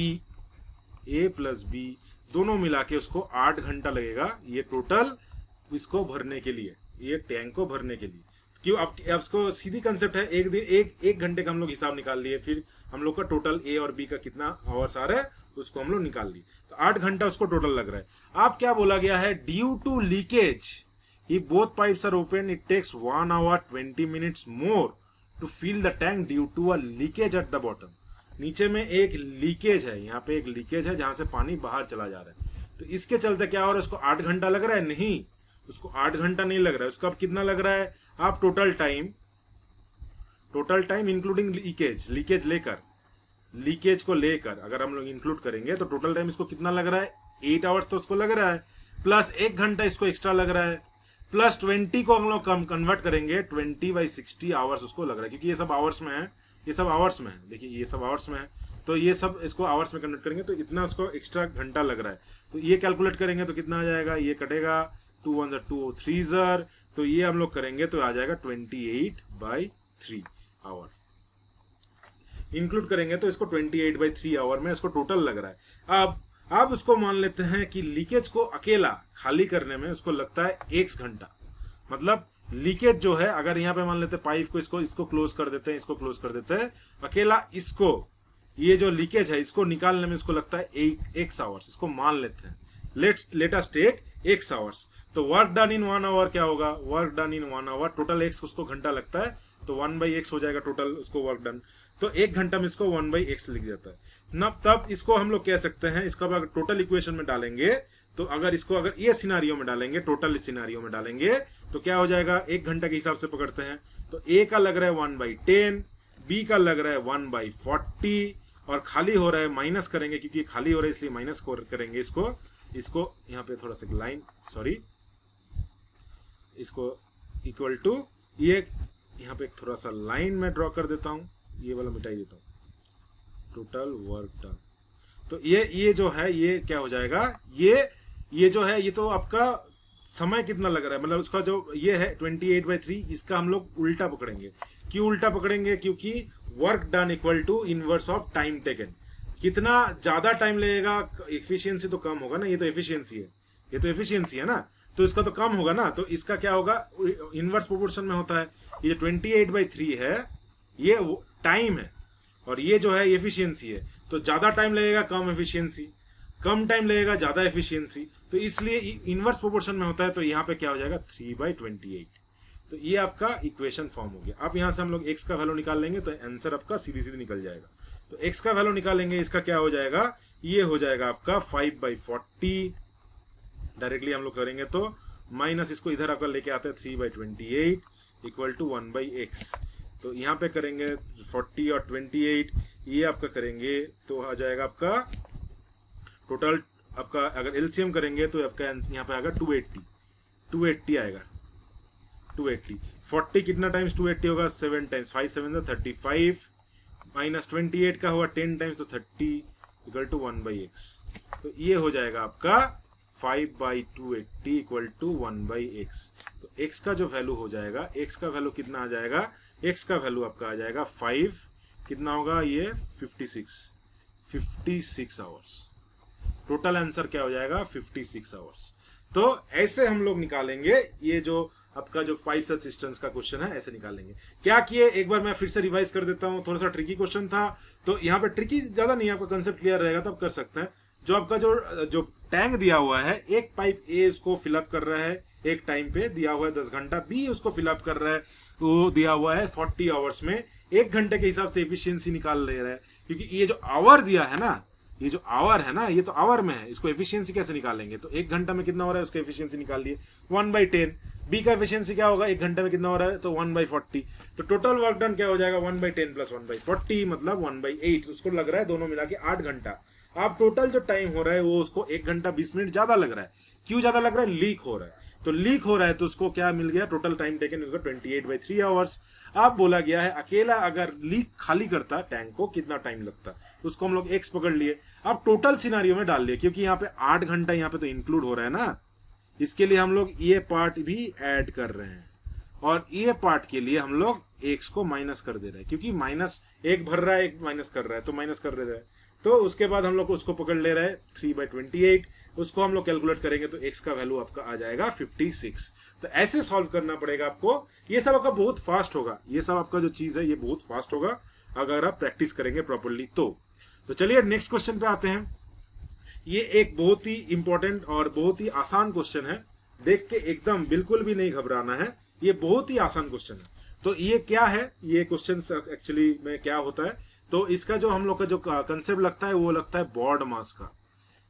A + B दोनों मिला के उसको 8 घंटा लगेगा ये टोटल इसको भरने के लिए, ये टैंक को भरने के लिए। क्यों, अब इसको सीधी कंसेप्ट है, एक घंटे का हम लोग हिसाब निकाल लिए, फिर हम लोग का टोटल A और B का कितना आवर्स आ रहा है उसको हम लोग निकाल लिए। तो 8 घंटा उसको टोटल लग रहा है। अब क्या बोला गया है, due to leakage if both pipes are open it takes 1 hour 20 minutes more to fill the tank due to a leakage at the bottom. नीचे में एक लीकेज है, यहाँ पे एक लीकेज है जहां से पानी बाहर चला जा रहा है। तो इसके चलते क्या हो रहा है, उसको 8 घंटा लग रहा है, नहीं उसको 8 घंटा नहीं लग रहा है। उसका अब कितना लग रहा है, आप total time including leakage leakage को लेकर अगर हम लोग इंक्लूड करेंगे तो टोटल टाइम इसको कितना लग रहा है, 8 आवर्स तो उसको लग रहा है, प्लस 1 घंटा इसको एक्स्ट्रा लग रहा है, प्लस 20 को हम लोग कन्वर्ट करेंगे 20/60 आवर्स उसको लग रहा है, क्योंकि ये सब आवर्स में है, ये सब आवर्स में है। देखिए ये सब आवर्स में है, तो ये सब इसको आवर्स में कन्वर्ट करेंगे तो इतना उसको एक्स्ट्रा घंटा लग रहा है। तो ये कैलकुलेट करेंगे तो कितना आ जाएगा, ये कटेगा 2 1 2 3 तो ये हम लोग करेंगे तो आ जाएगा 28/3 आवर। इंक्लूड करेंगे तो इसको 28/3 आवर में इसको टोटल लग रहा है। अब उसको मान लेते हैं कि लीकेज को अकेला खाली करने में उसको लगता है 1 घंटा। मतलब लीकेज जो है, अगर यहाँ पे मान लेते हैं पाइप को इसको क्लोज कर देते हैं, इसको क्लोज कर देते हैं, अकेला इसको ये जो लीकेज है इसको निकालने में इसको लगता है 1 आवर्स। इसको मान लेते हैं, लेट अस टेक 1 आवर्स। तो वर्क डन इन 1 आवर क्या होगा, work done in 1 hour total x उसको घंटा लगता है तो 1/x हो जाएगा टोटल उसको वर्क डन। तो 1 घंटा में इसको 1/x लिख जाता है ना। तब इसको हम लोग कह सकते हैं, इसका अगर टोटल इक्वेशन में डालेंगे तो अगर ये सिनारियो में डालेंगे, टोटल सिनारियो में डालेंगे तो क्या हो जाएगा, 1 घंटा के हिसाब से पकड़ते हैं तो A का लग रहा है 1/10, B का लग रहा है 1/40 और खाली हो रहा है, माइनस करेंगे क्योंकि खाली हो रहा है इसलिए माइनस करेंगे इसको यहाँ पे थोड़ा सा लाइन, सॉरी, इसको इक्वल टू ये यहाँ पे थोड़ा सा लाइन में ड्रॉ कर देता हूँ, ये वाला मिटाई देता हूँ, टोटल वर्क डन। तो ये जो है ये क्या हो जाएगा, ये जो है ये तो आपका समय कितना लग रहा है, मतलब उसका जो ये है 28/3, इसका हम लोग उल्टा पकड़ेंगे। क्यों उल्टा पकड़ेंगे, क्योंकि work done equal to inverse of time taken. कितना ज्यादा टाइम लगेगा, एफिशिएंसी तो कम होगा ना, ये तो एफिशिएंसी है ना, तो इसका तो कम होगा ना। तो इसका क्या होगा, इनवर्स प्रोपोर्शन में होता है। ये 28/3 है ये टाइम है और ये जो है एफिशिएंसी है। तो ज्यादा टाइम लगेगा कम एफिशिएंसी, कम टाइम लगेगा ज्यादा एफिशिएंसी, तो इसलिए इनवर्स प्रोपोर्शन में होता है। तो यहाँ पे क्या हो जाएगा 3/28। तो ये आपका इक्वेशन फॉर्म हो गया। अब यहाँ से हम लोग x का वैल्यू निकाल लेंगे तो आंसर आपका सीधी निकल जाएगा। तो x का वैल्यू निकालेंगे, इसका क्या हो जाएगा, ये हो जाएगा आपका 5/40। डायरेक्टली हम लोग करेंगे तो माइनस इसको इधर आपका लेके आते हैं 3/28 इक्वल टू 1/x। तो यहाँ पे करेंगे 40 और 28, ये आपका करेंगे तो आ जाएगा आपका टोटल, आपका अगर एलसीएम करेंगे तो आपका यहाँ पे आएगा 280 आएगा, 280। 40 कितना टाइम्स 280 होगा, 7 टाइम्स, 5 7 35 माइनस 28 का हुआ 10 टाइम्स तो 30 इक्वल टू 1/x। तो ये हो जाएगा आपका 5/280 इक्वल टू 1/x। तो x का जो वैल्यू हो जाएगा, x का वैल्यू कितना आ जाएगा, x का वैल्यू आपका आ जाएगा 5, कितना होगा ये 56 आवर्स। टोटल आंसर क्या हो जाएगा 56 आवर्स। तो ऐसे हम लोग निकालेंगे, ये जो आपका जो 5 असिस्टेंट्स का क्वेश्चन है ऐसे निकालेंगे। क्या किए, एक बार मैं फिर से रिवाइज कर देता हूं, थोड़ा सा ट्रिकी क्वेश्चन था, तो यहाँ पे ट्रिकी ज्यादा नहीं, आपका कंसेप्ट क्लियर रहेगा तो आप कर सकते हैं। जो आपका जो टैंक दिया हुआ है, एक पाइप ए उसको फिलअप कर रहा है एक टाइम पे, दिया हुआ है 10 घंटा, बी उसको फिलअप कर रहा है, वो दिया हुआ है 40 आवर्स में, 1 घंटे के हिसाब से एफिशिएंसी निकाल ले रहा है। क्योंकि ये जो आवर दिया है ना, ये जो आवर है ना, ये तो आवर में है, इसको एफिशिएंसी कैसे निकालेंगे, तो 1 घंटा में कितना हो रहा है उसका एफिशिएंसी निकाल लिए 1/10। बी का एफिशिएंसी क्या होगा 1 घंटे में कितना हो रहा है, तो 1/40। तो टोटल वर्क डन क्या हो जाएगा 1/10 प्लस 1/40 मतलब 1/8। उसको लग रहा है दोनों मिला के 8 घंटा। अब टोटल जो टाइम हो रहा है वो उसको 1 घंटा 20 मिनट ज्यादा लग रहा है। क्यों ज्यादा लग रहा है, लीक हो रहा है। तो लीक हो रहा है तो उसको क्या मिल गया, टोटल टाइम टेकन उसका 28/3 आवर्स। अब बोला गया है अकेला अगर लीक खाली करता टैंक को कितना टाइम लगता, उसको हम लोग एक्स पकड़ लिए। अब टोटल सिनारियो में डाल लिए, क्योंकि यहाँ पे 8 घंटा यहाँ पे तो इंक्लूड हो रहा है ना, इसके लिए हम लोग ये पार्ट भी ऐड कर रहे हैं, और ये पार्ट के लिए हम लोग एक्स को माइनस कर दे रहे हैं, क्योंकि माइनस एक भर रहा है एक माइनस कर रहा है, तो माइनस कर दे रहे हैं। तो उसके बाद हम लोग उसको पकड़ ले रहे हैं 3/28, उसको हम लोग कैलकुलेट करेंगे तो x का वैल्यू आपका आ जाएगा 56। तो ऐसे सॉल्व करना पड़ेगा आपको। ये सब आपका बहुत फास्ट होगा, ये सब आपका जो चीज है ये बहुत फास्ट होगा अगर आप प्रैक्टिस करेंगे प्रॉपरली तो चलिए नेक्स्ट क्वेश्चन पे आते हैं। ये एक बहुत ही इंपॉर्टेंट और बहुत ही आसान क्वेश्चन है, देख के एकदम बिल्कुल भी नहीं घबराना है, ये बहुत ही आसान क्वेश्चन है। तो ये क्या है, ये क्वेश्चन एक्चुअली में क्या होता है, तो इसका जो हम लोग का जो कंसेप्ट लगता है वो लगता है बॉड मास का,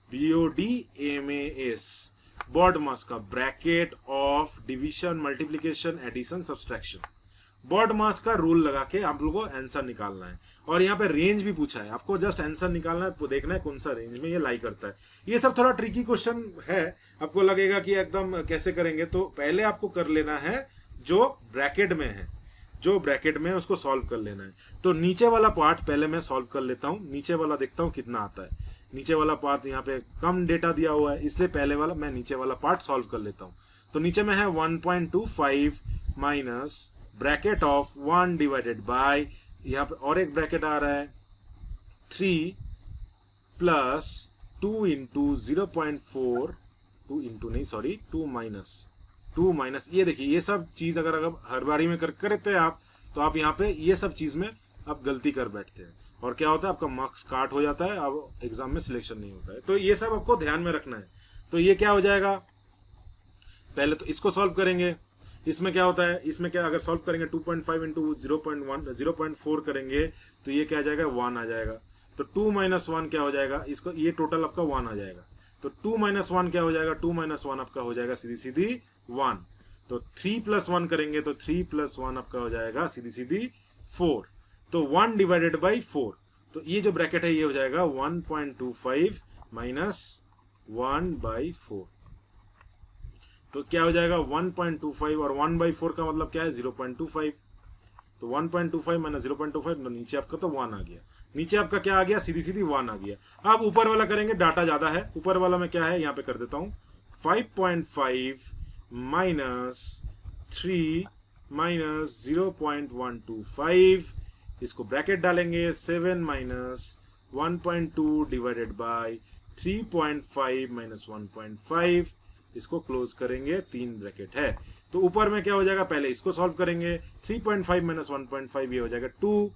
BODMAS, बॉड मास का, bracket of division multiplication addition subtraction. BODMAS का रूल लगा के आप लोगों को आंसर निकालना है, और यहाँ पे रेंज भी पूछा है, आपको जस्ट आंसर निकालना है, तो देखना है कौन सा रेंज में ये लाई करता है। ये सब थोड़ा ट्रिकी क्वेश्चन है, आपको लगेगा कि एकदम कैसे करेंगे, तो पहले आपको कर लेना है जो ब्रैकेट में है, जो ब्रैकेट में उसको सॉल्व कर लेना है। तो नीचे वाला पार्ट पहले मैं सॉल्व कर लेता हूं, नीचे वाला देखता हूं कितना आता है। नीचे वाला पार्ट यहाँ पे कम डेटा दिया हुआ है, इसलिए पहले वाला मैं नीचे वाला पार्ट सॉल्व कर लेता हूं। तो नीचे में है 1.25 minus bracket of 1 divided by, यहाँ पे और एक ब्रैकेट आ रहा है 3 प्लस 2 इंटू 0.4, 2 इंटू नहीं सॉरी 2 माइनस, ये देखिए ये सब चीज अगर हर बारी में करते हैं आप, तो आप यहाँ पे ये सब चीज में आप गलती कर बैठते हैं, और क्या होता है आपका मार्क्स काट हो जाता है, अब एग्जाम में सिलेक्शन नहीं होता है। तो ये सब आपको ध्यान में रखना है। तो ये क्या हो जाएगा, पहले तो इसको सॉल्व करेंगे, इसमें क्या होता है, इसमें क्या अगर सॉल्व करेंगे 2.5 इंटू 0.4 करेंगे तो ये क्या आ जाएगा 1 आ जाएगा। तो 2 माइनस 1 क्या हो जाएगा, इसको ये टोटल आपका 1 आ जाएगा। तो 2 माइनस 1 क्या हो जाएगा, 2 माइनस 1 आपका हो जाएगा सीधी सीधी 1। तो 3 प्लस 1 करेंगे तो 3 प्लस 1 आपका हो जाएगा सीधी सीधी 4। तो 1 डिवाइडेड बाई 4, तो ये जो ब्रैकेट है ये हो जाएगा 1.25 माइनस 1/4। तो क्या हो जाएगा 1.25, और 1/4 का मतलब क्या है 0.25। तो 1.25 माइनस 0.25, नीचे आपका तो 1 आ गया, नीचे आपका क्या आ गया सीधी सीधी 1 आ गया। अब ऊपर वाला करेंगे, डाटा ज्यादा है, ऊपर वाला में क्या है यहाँ पे कर देता हूं 5.5 माइनस 3 माइनस 0.125, इसको ब्रैकेट डालेंगे 7 माइनस 1.2 डिवाइडेड बाय 3.5 माइनस 1.5, इसको क्लोज करेंगे, 3 ब्रैकेट है। तो ऊपर में क्या हो जाएगा, पहले इसको सॉल्व करेंगे, 3.5 माइनस 1.5 ये हो जाएगा 2,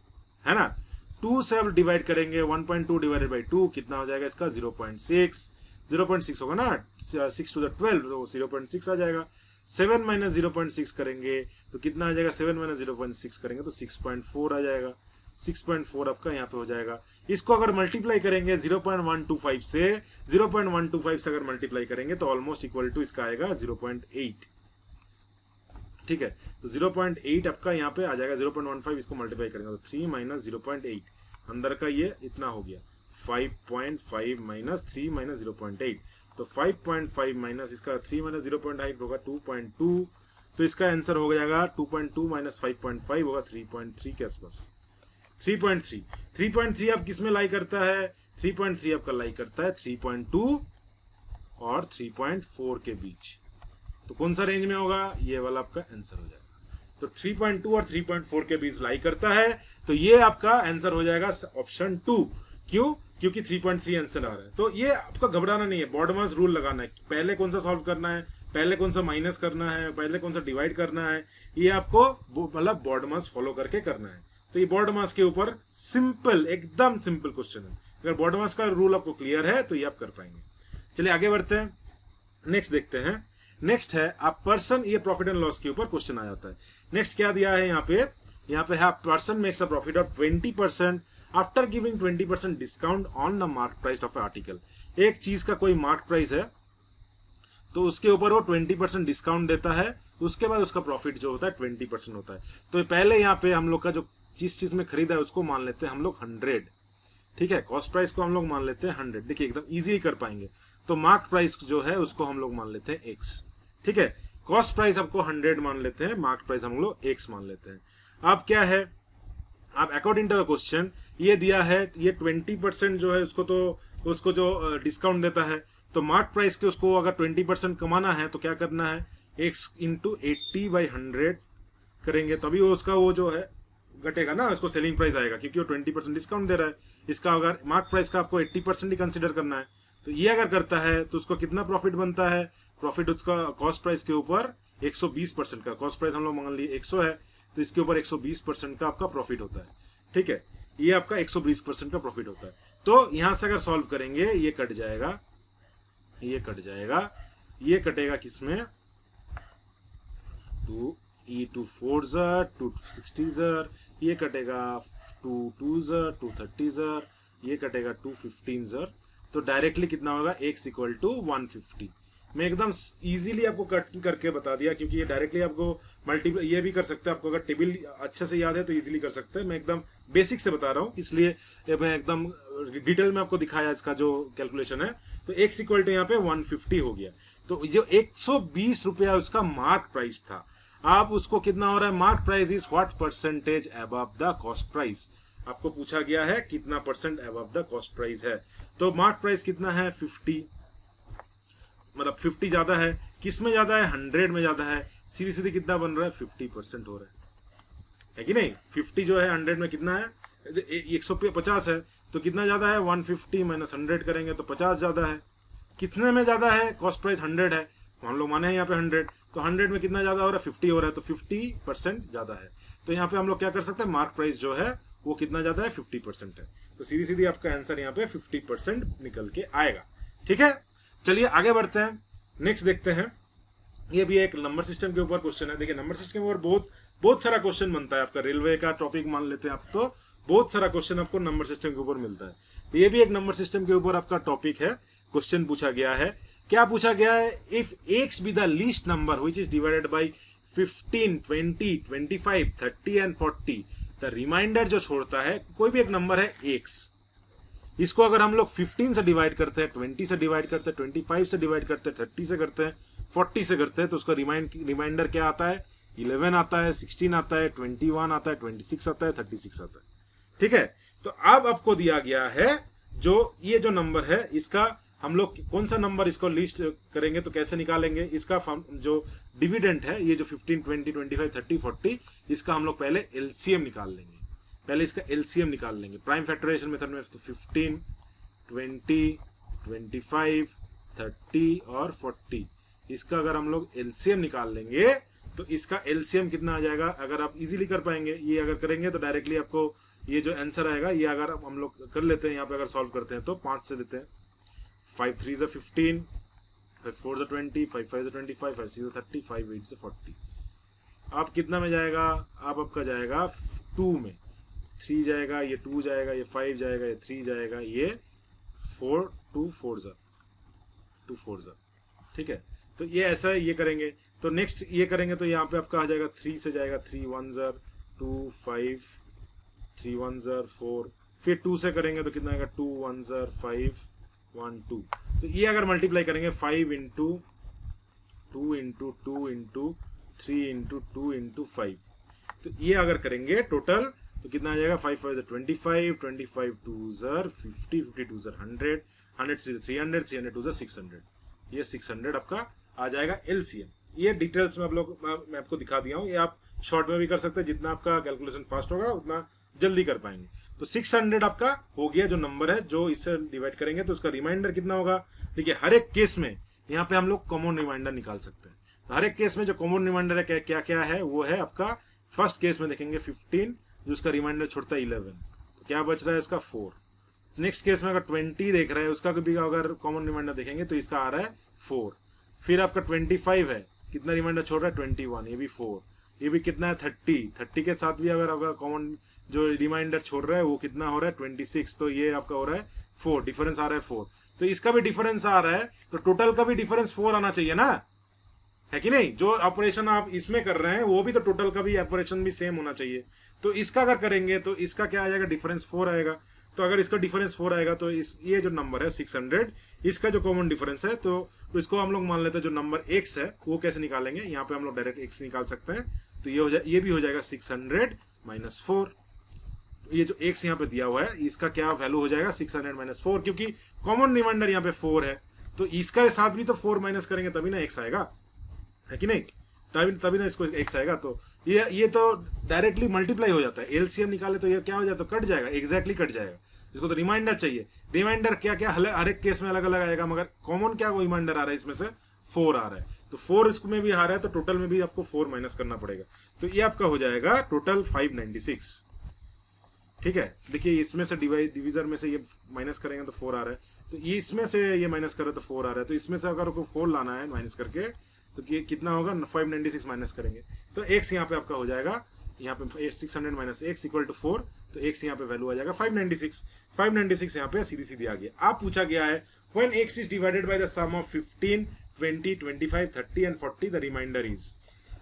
है ना। 2 से अब डिवाइड करेंगे, 1.2 डिवाइडेड बाई 2 कितना हो जाएगा इसका 0.6 होगा ना, 6 to the 12 तो 0.6 आ जाएगा। 7 माइनस 0.6 करेंगे तो कितना आ जाएगा, 7 माइनस 0.6 करेंगे तो 6.4 आ जाएगा। 6.4 आपका यहाँ पे हो जाएगा। इसको अगर मल्टीप्लाई करेंगे 0.125 से, 0.125 से अगर मल्टीप्लाई करेंगे तो ऑलमोस्ट इक्वल टू इसका आएगा 0.8, ठीक है। तो 0.8 आपका यहाँ पे आ जाएगा, 0.15 इसको मल्टीप्लाई करेंगे तो 3 माइनस 0.8, अंदर का ये इतना हो गया 5.5 माइनस 3 माइनस 0.8, तो 5.5 माइनस इसका 3 माइनस 0.8 होगा 2.2, तो इसका आंसर हो जाएगा 2.2 माइनस 5.5 होगा 3.3 के आसपास। 3.3 अब किस में लाई करता है, 3.3 आपका लाई करता है 3.2 और 3.4 के बीच। तो कौन सा रेंज में होगा, ये वाला आपका आंसर हो जाएगा। तो 3.2 और 3.4 के बीच लाई करता है, तो ये आपका आंसर हो जाएगा ऑप्शन 2। क्यों? क्योंकि 3.3 आंसर आ रहा है। तो ये आपका घबराना नहीं है, बॉडमास रूल लगाना है, पहले कौन सा सॉल्व करना है, पहले कौन सा माइनस करना है, पहले कौन सा डिवाइड करना है, ये आपको मतलब बॉडमास फॉलो करके करना है। तो ये बॉडमास के ऊपर सिंपल, एकदम सिंपल क्वेश्चन है। अगर बॉडमास का रूल आपको क्लियर है तो ये आप कर पाएंगे। चलिए आगे बढ़ते हैं, नेक्स्ट देखते हैं। नेक्स्ट है आप पर्सन, ये प्रॉफिट एंड लॉस के ऊपर क्वेश्चन आ जाता है। नेक्स्ट क्या दिया है यहाँ पे है person makes a profit of 20% after giving 20% discount on the mark price of article. एक चीज का कोई मार्क प्राइस है तो उसके ऊपर वो 20% डिस्काउंट देता है, उसके बाद उसका प्रॉफिट जो होता है 20% होता है। तो पहले यहाँ पे हम लोग का जो जिस चीज में खरीदा है उसको मान लेते हैं हम लोग 100, ठीक है। कॉस्ट प्राइस को हम लोग मान लेते हैं 100, देखिए एकदम इजीली कर पाएंगे। तो मार्क प्राइस जो है उसको हम लोग मान लेते हैं x, ठीक है। कॉस्ट प्राइस आपको 100 मान लेते हैं, मार्क प्राइस हम लोग x मान लेते हैं। अब क्या है, आप अकॉर्डिंग टू द क्वेश्चन ये दिया है, ये 20% जो है उसको जो डिस्काउंट देता है, तो मार्क प्राइस के उसको अगर 20% कमाना है तो क्या करना है, x इंटू 80/100 करेंगे, तभी वो उसका वो जो है घटेगा ना, उसको सेलिंग प्राइस आएगा, क्योंकि वो 20% डिस्काउंट दे रहा है। इसका अगर मार्क प्राइस का आपको 80% ही कंसिडर करना है, तो ये अगर करता है तो उसको कितना प्रॉफिट बनता है, प्रॉफिट उसका कॉस्ट प्राइस के ऊपर 120% का, कॉस्ट प्राइस हम लोग मान लिए 100 है तो इसके ऊपर 120% का आपका प्रॉफिट होता है, ठीक है। ये आपका 120% का प्रॉफिट होता है। तो यहां से अगर सॉल्व करेंगे ये कट जाएगा, ये कट जाएगा, ये कटेगा किसमें, 2 4 2 60, ये कटेगा 2 2 2 30, ये कटेगा 2 15। तो डायरेक्टली कितना होगा, x इक्वल टू 150। मैं एकदम इजीली आपको कट करके बता दिया, क्योंकि ये डायरेक्टली आपको मल्टीपल ये भी कर सकते हैं, आपको अगर टेबल अच्छे से याद है तो इजीली कर सकते हैं। मैं एकदम बेसिक से बता रहा हूँ, इसलिए मैं एकदम डिटेल में आपको दिखाया इसका जो कैलकुलेशन है। तो x इक्वल टू यहाँ पे 150 हो गया। तो जो 120 रुपया उसका मार्क प्राइस था, आप उसको कितना हो रहा है, mark price is what percentage above the cost price. आपको पूछा गया है कितना percent above the cost price है, तो मार्क प्राइस कितना है 50, मतलब 50 ज्यादा है, किस में ज्यादा है, 100 में ज्यादा है। सीधी सीधी कितना बन रहा है, 50% हो रहा है कि नहीं। 50 जो है 100 में कितना है, 150 है, तो कितना ज्यादा है, 150 माइनस 100 करेंगे तो 50 ज्यादा है। कितने में ज्यादा है, कॉस्ट प्राइस 100 है, हम लोग माने हैं यहाँ पे 100, तो 100 में कितना ज्यादा हो रहा है, 50 हो रहा है, तो 50% ज्यादा है। तो यहाँ पे हम लोग क्या कर सकते हैं, मार्क प्राइस जो है वो कितना ज्यादा है, 50% है। तो सीधी सीधी आपका आंसर यहाँ पे 50% निकल के आएगा, ठीक है। चलिए आगे बढ़ते हैं, नेक्स्ट देखते हैं। ये भी एक नंबर सिस्टम के ऊपर क्वेश्चन है। देखिए नंबर सिस्टम के ऊपर बहुत सारा क्वेश्चन बनता है। आपका रेलवे का टॉपिक मान लेते हैं आप, तो बहुत सारा क्वेश्चन आपको नंबर सिस्टम के ऊपर मिलता है। तो ये भी एक नंबर सिस्टम के ऊपर आपका टॉपिक है, क्वेश्चन पूछा गया है। क्या पूछा गया है, if x be the least number which is divided by 15, 20, 25, 30 and 40, the remainder जो छोड़ता है कोई भी एक नंबर है x, इसको अगर हम लोग 15 से डिवाइड करते हैं, 20 से डिवाइड करते हैं, 25 से डिवाइड करते हैं, 30 से करते हैं, 40 से करते हैं, तो उसका रिमाइंडर क्या आता है, 11 आता है, 16 आता है, 21 आता है, 26 आता है, 36 आता है, ठीक है। तो अब आपको दिया गया है जो ये जो नंबर है, इसका हम लोग कौन सा नंबर इसको लिस्ट करेंगे, तो कैसे निकालेंगे, इसका जो डिविडेंट है, ये जो 15, 20, 25, 30, 40, इसका हम लोग पहले एलसीएम निकाल लेंगे। पहले इसका एलसीएम निकाल लेंगे प्राइम फैक्टराइजेशन मेथड में। तो 15, 20, 25, 30 और 40, इसका अगर हम लोग एलसीएम निकाल लेंगे तो इसका एलसीएम कितना आ जाएगा, अगर आप इजीली कर पाएंगे, ये अगर करेंगे तो डायरेक्टली आपको ये जो आंसर आएगा, ये अगर हम लोग कर लेते हैं, यहाँ पे अगर सॉल्व करते हैं तो 5 से देते हैं, 5 3 is 15, 5 4 is 20, 5 5 is 25, 5 6 is 30, 5 8 is 40। अब कितना में जाएगा, अब आपका जाएगा 2 में, 3 जाएगा, ये 2 जाएगा, ये 5 जाएगा, ये 3 जाएगा, ये 4 2 4 जा 2 4 जा, ठीक है। तो ये ऐसा है, ये करेंगे तो नेक्स्ट ये करेंगे तो यहाँ पे आपका आ जाएगा 3 से जाएगा, 3 1 जार 2 5, 3 1 जार 4, फिर 2 से करेंगे तो कितना आएगा, 2 1 जार 5 1 2। तो ये अगर मल्टीप्लाई करेंगे 5 into 2 into 2 into 3 into 2 into 5, तो ये अगर करेंगे टोटल तो कितना आ जाएगा, 5 5 25, 25 2 जार 50, 52 जार 100, 100 300, 300 2 जार 600। ये 600 आपका आ जाएगा एलसीएम। ये डिटेल्स में मैं आपको दिखा दिया हूँ, ये आप शॉर्ट में भी कर सकते हैं, जितना आपका कैलकुलेशन फास्ट होगा उतना जल्दी कर पाएंगे। तो 600 आपका हो गया जो नंबर है, जो इससे डिवाइड करेंगे तो उसका रिमाइंडर कितना होगा। देखिए हर एक केस में यहाँ पे हम लोग कॉमन रिमाइंडर निकाल सकते हैं। तो हर एक केस में जो कॉमन रिमाइंडर है क्या क्या है, वो है आपका फर्स्ट केस में देखेंगे 15, जो उसका रिमाइंडर छोड़ता है 11, तो क्या बच रहा है इसका 4। नेक्स्ट केस में अगर 20 देख रहे हैं, उसका भी अगर कॉमन रिमाइंडर देखेंगे तो इसका आ रहा है 4। फिर आपका 25 है, कितना रिमाइंडर छोड़ रहा है 21, ये भी 4। ये भी कितना है 30 के साथ भी अगर कॉमन जो रिमाइंडर छोड़ रहा है वो कितना हो रहा है 26, तो ये आपका हो रहा है 4, डिफरेंस आ रहा है 4। तो इसका भी डिफरेंस आ रहा है, तो टोटल का भी डिफरेंस 4 आना चाहिए ना, है कि नहीं। जो ऑपरेशन आप इसमें कर रहे हैं वो भी तो टोटल का भी ऑपरेशन भी सेम होना चाहिए। तो इसका अगर करेंगे तो इसका क्या आ जाएगा, डिफरेंस 4 आएगा। तो अगर इसका डिफरेंस 4 आएगा तो ये जो नंबर है 600, इसका जो कॉमन डिफरेंस है, तो इसको हम लोग मान लेते हैं जो नंबर x है वो कैसे निकालेंगे, यहाँ पे हम लोग डायरेक्ट x निकाल सकते हैं। तो ये भी हो जाएगा 600 माइनस 4। ये जो x यहाँ पे दिया हुआ है इसका क्या वैल्यू हो जाएगा 600 माइनस 4, क्योंकि कॉमन रिमाइंडर यहाँ पे 4 है, तो इसका साथ भी तो 4 माइनस करेंगे तभी ना x आएगा, है कि नहीं। तभी ना इसको x आएगा। तो ये तो डायरेक्टली मल्टीप्लाई हो जाता है, एलसीएम निकाले तो ये क्या हो जाता है, कट जाएगा, एग्जैक्टली कट जाएगा। इसको तो रिमाइंडर चाहिए। रिमाइंडर क्या क्या हर एक केस में अलग अलग आएगा, मगर कॉमन क्या वो रिमाइंडर आ रहा है, इसमें से 4 आ रहा है। तो 4 इसमें भी आ रहा है, तो टोटल में भी आपको 4 माइनस करना पड़ेगा। तो ये आपका हो जाएगा टोटल 596। ठीक है, देखिए इसमें से डिवीजर में से ये माइनस करेंगे तो 4 आ रहा है, तो ये इसमें से ये माइनस करे तो 4 आ रहा है। तो इसमें से अगर आपको 4 लाना है माइनस करके, तो ये कितना होगा 596 माइनस करेंगे तो x यहाँ पे आपका हो जाएगा, यहाँ पे 600 माइनस x इक्वल टू 4, तो x यहाँ पे वैल्यू आ जाएगा 596 यहाँ पे सीधी सीधी आ गया। आप पूछा गया है when x is divided by the sum of 15, 20, 25, 30 and 40 the remainder is।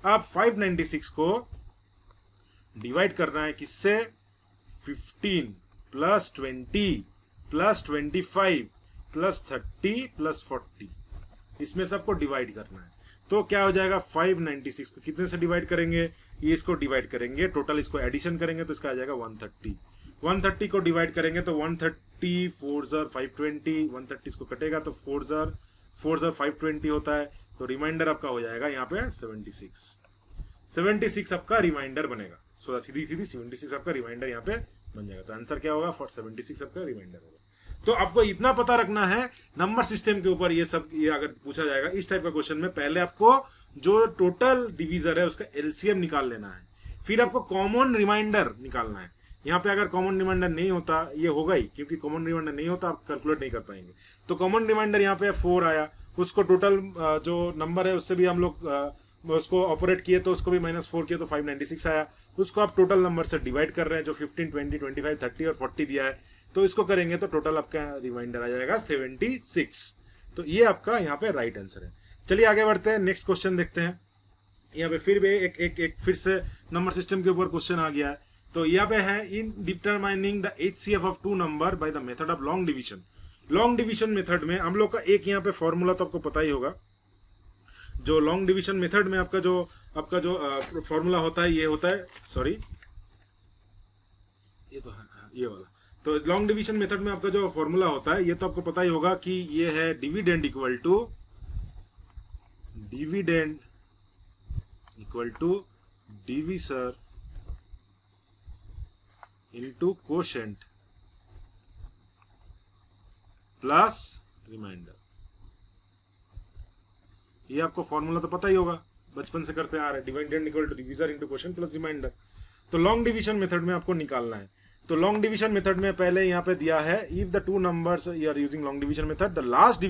आप 596 को डिवाइड करना है किससे, 15 प्लस 20 प्लस 25 प्लस 30 प्लस 40, इसमें सबको डिवाइड करना है। तो क्या हो जाएगा 596 को कितने से डिवाइड करेंगे, ये इसको डिवाइड करेंगे, टोटल इसको एडिशन करेंगे तो इसका आ जाएगा 130 को डिवाइड करेंगे तो 130 4 जार 520, 130 इसको कटेगा तो 4 जार 520 होता है। तो रिमाइंडर आपका हो जाएगा यहाँ पे 76 आपका रिमाइंडर बनेगा। सो सीधी 76 आपका रिमाइंडर यहाँ पे बन जाएगा। तो आंसर क्या होगा 76 आपका रिमाइंडर होगा। तो आपको इतना पता रखना है नंबर सिस्टम के ऊपर, ये अगर पूछा जाएगा इस टाइप का क्वेश्चन में, पहले आपको जो टोटल डिवीजर है उसका एलसीएम निकाल लेना है, फिर आपको कॉमन रिमाइंडर निकालना है। यहाँ पे अगर कॉमन रिमाइंडर नहीं होता, ये होगा ही, क्योंकि कॉमन रिमाइंडर नहीं होता आप कैलकुलेट नहीं कर पाएंगे। तो कॉमन रिमाइंडर यहाँ पे 4 आया, उसको टोटल जो नंबर है उससे भी हम लोग उसको ऑपरेट किए तो उसको भी -4 किए तो 596 आया। उसको आप टोटल नंबर से डिवाइड कर रहे हैं जो 15, 20, 25, 30 और 40 दिया है, तो इसको करेंगे तो टोटल आपका रिमाइंडर आ जाएगा 76। तो ये आपका यहाँ पे राइट आंसर है। चलिए आगे बढ़ते हैं, नेक्स्ट क्वेश्चन देखते हैं। यहाँ पे फिर भी एक फिर से नंबर सिस्टम के ऊपर क्वेश्चन आ गया है। तो यहाँ पे है in determining the HCF of 2 number by the method of long division. Long division method में हम लोग का एक यहाँ पे फॉर्मूला तो आपको पता ही होगा। जो लॉन्ग डिवीजन मेथड में आपका जो फॉर्मूला होता है, ये होता है, सॉरी ये तो ये वाला। तो लॉन्ग डिवीजन मेथड में आपका जो फॉर्मूला होता है, ये तो आपको पता ही होगा कि ये है dividend equal to divisor into quotient plus remainder. ये आपको फॉर्मूला तो पता ही होगा, बचपन से करते आ रहे हैं, dividend equal to divisor into quotient plus remainder. तो लॉन्ग डिवीजन मेथड में आपको निकालना है। तो लॉन्ग डिवीजन मेथड में पहले यहाँ पे दिया है if the 2 numbers you are using long division method, the last